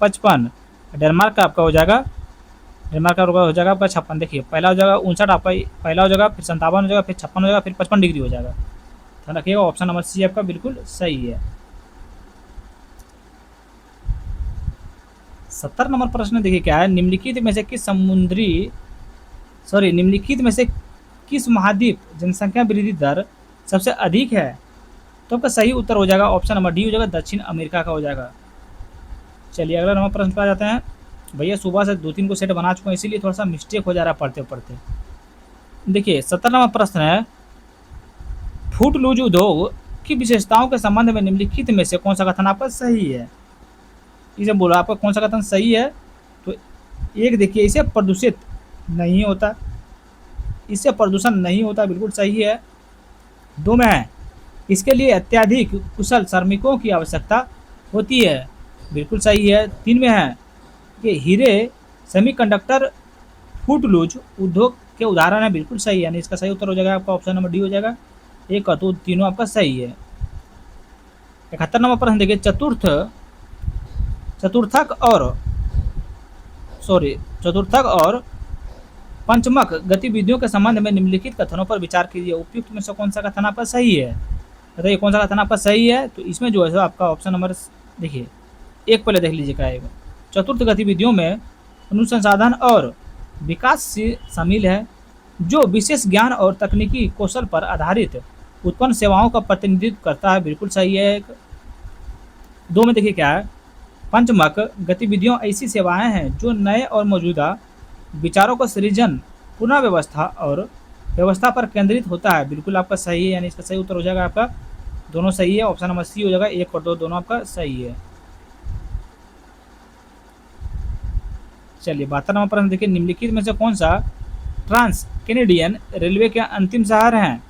Speaker 1: 55। डेनमार्क का आपका हो जाएगा, डेनमार्क का हो जाएगा आपका 56। देखिए पहला हो जाएगा 59 आपका, पहला हो जाएगा, फिर 57 हो जाएगा, फिर 56 हो जाएगा, फिर 55 डिग्री हो जाएगा। ध्यान रखिएगा, ऑप्शन नंबर सी आपका बिल्कुल सही है। 70 नंबर प्रश्न देखिए क्या है, निम्नलिखित में से किस महाद्वीप जनसंख्या वृद्धि दर सबसे अधिक है। तो आपका सही उत्तर हो जाएगा ऑप्शन नंबर डी हो जाएगा, दक्षिण अमेरिका का हो जाएगा। चलिए अगला नंबर प्रश्न पे आ जाते हैं। भैया सुबह से 2-3 को सेट बना चुका हूँ, इसीलिए थोड़ा सा मिस्टेक हो जा रहा है पढ़ते पढ़ते। देखिए 70 नंबर प्रश्न है, फूट लूज उद्योग की विशेषताओं के संबंध में निम्नलिखित में से कौन सा कथन आपका सही है। इसे बोला आपका कौन सा कथन सही है, तो एक देखिए, इसे प्रदूषित नहीं होता, इससे प्रदूषण नहीं होता, बिल्कुल सही है। 2 में है, इसके लिए अत्यधिक कुशल श्रमिकों की आवश्यकता होती है, बिल्कुल सही है। 3 में है कि हीरे सेमीकंडक्टर फूट लूज उद्योग के उदाहरण है, बिल्कुल सही है, यानी इसका सही उत्तर हो जाएगा आपका ऑप्शन नंबर डी हो जाएगा। एक तो तीनों आपका सही है। 71 नंबर प्रश्न देखिए, चतुर्थक और पंचमक गतिविधियों के संबंध में निम्नलिखित कथनों पर विचार कीजिए, उपयुक्त में से कौन सा कथन आपका सही है। बताइए कौन सा कथन आपका सही है, तो इसमें जो है आपका ऑप्शन नंबर देखिए, एक पहले देख लीजिए क्या है। चतुर्थ गतिविधियों में अनुसंधान और विकास से शामिल है, जो विशेष ज्ञान और तकनीकी कौशल पर आधारित उत्पन्न सेवाओं का प्रतिनिधित्व करता है। बिल्कुल सही है। 2 में देखिए क्या है, पंचमक गतिविधियों ऐसी सेवाएं हैं जो नए और मौजूदा विचारों का सृजन, पुनः व्यवस्था और व्यवस्था पर केंद्रित होता है। बिल्कुल आपका सही है, यानी इसका सही उत्तर हो जाएगा आपका दोनों सही है। ऑप्शन नंबर सी हो जाएगा, 1 और 2 दोनों आपका सही है। चलिए 72वां नंबर प्रश्न देखिए, निम्नलिखित में से कौन सा ट्रांस कैनेडियन रेलवे के अंतिम शहर हैं?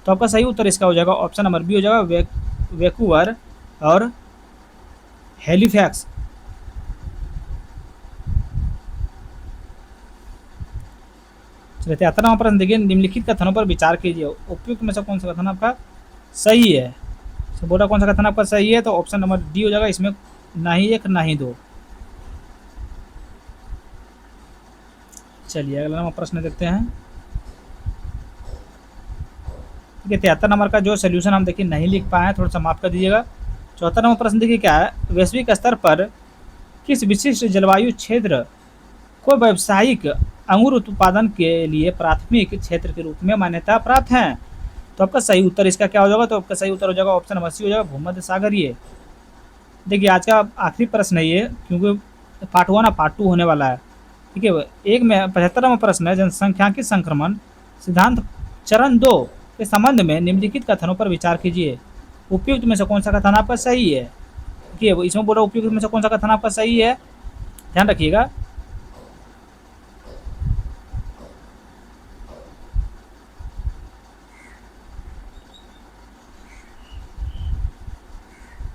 Speaker 1: तो आपका सही उत्तर इसका हो जाएगा ऑप्शन नंबर बी हो जाएगा, वैंकूवर और हैलिफैक्स। चलिए 73वां प्रश्न देखिए, निम्नलिखित कथनों पर विचार कीजिए, उपयुक्त में से कौन सा कथन आपका सही है? तो बोला कौन सा कथन आपका सही है, तो ऑप्शन नंबर डी हो जाएगा, इसमें ना ही 1 ना ही 2। चलिए अगला नंबर प्रश्न देखते हैं। ठीक है, 73 नंबर का जो सोल्यूशन हम देखिए नहीं लिख पाए हैं, थोड़ा सा माफ कर दीजिएगा। 74 नंबर प्रश्न देखिए क्या है, वैश्विक स्तर पर किस विशिष्ट जलवायु क्षेत्र को व्यावसायिक अंगूर उत्पादन के लिए प्राथमिक क्षेत्र के रूप में मान्यता प्राप्त है? तो आपका सही उत्तर इसका क्या हो जाएगा, तो आपका सही उत्तर हो जाएगा ऑप्शन नंबर सी हो जाएगा, भूमध्य सागरीय। देखिए आज का आखिरी प्रश्न है ये, क्योंकि पार्ट 1 और पार्ट 2 होने वाला है। ठीक है, एक में 75वां प्रश्न है, जनसंख्यांकित संक्रमण सिद्धांत चरण 2 के संबंध में निम्नलिखित कथनों पर विचार कीजिए, उपयुक्त में से कौन सा कथन आपका सही है? देखिए इसमें बोला उपयुक्त में से कौन सा कथन आपका सही है, ध्यान रखिएगा।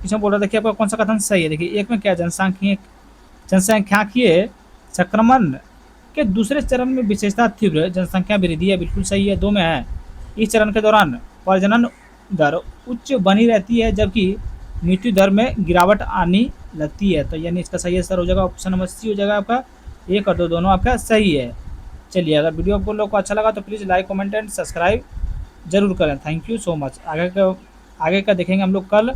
Speaker 1: इसमें बोल रहा देखिए आपका कौन सा कथन सही है। देखिए एक में क्या, जनसंख्याकीय संक्रमण के दूसरे चरण में विशेषता तीव्र जनसंख्या वृद्धि है, बिल्कुल सही है। 2 में है, इस चरण के दौरान प्रजनन दर उच्च बनी रहती है, जबकि मृत्यु दर में गिरावट आने लगती है। तो यानी इसका सही आंसर हो जाएगा ऑप्शन नंबर सी हो जाएगा आपका, 1 और 2 दोनों आपका सही है। चलिए अगर वीडियो आप लोग को अच्छा लगा तो please like comment and subscribe जरूर करें। Thank you so much. आगे का देखेंगे हम लोग कल।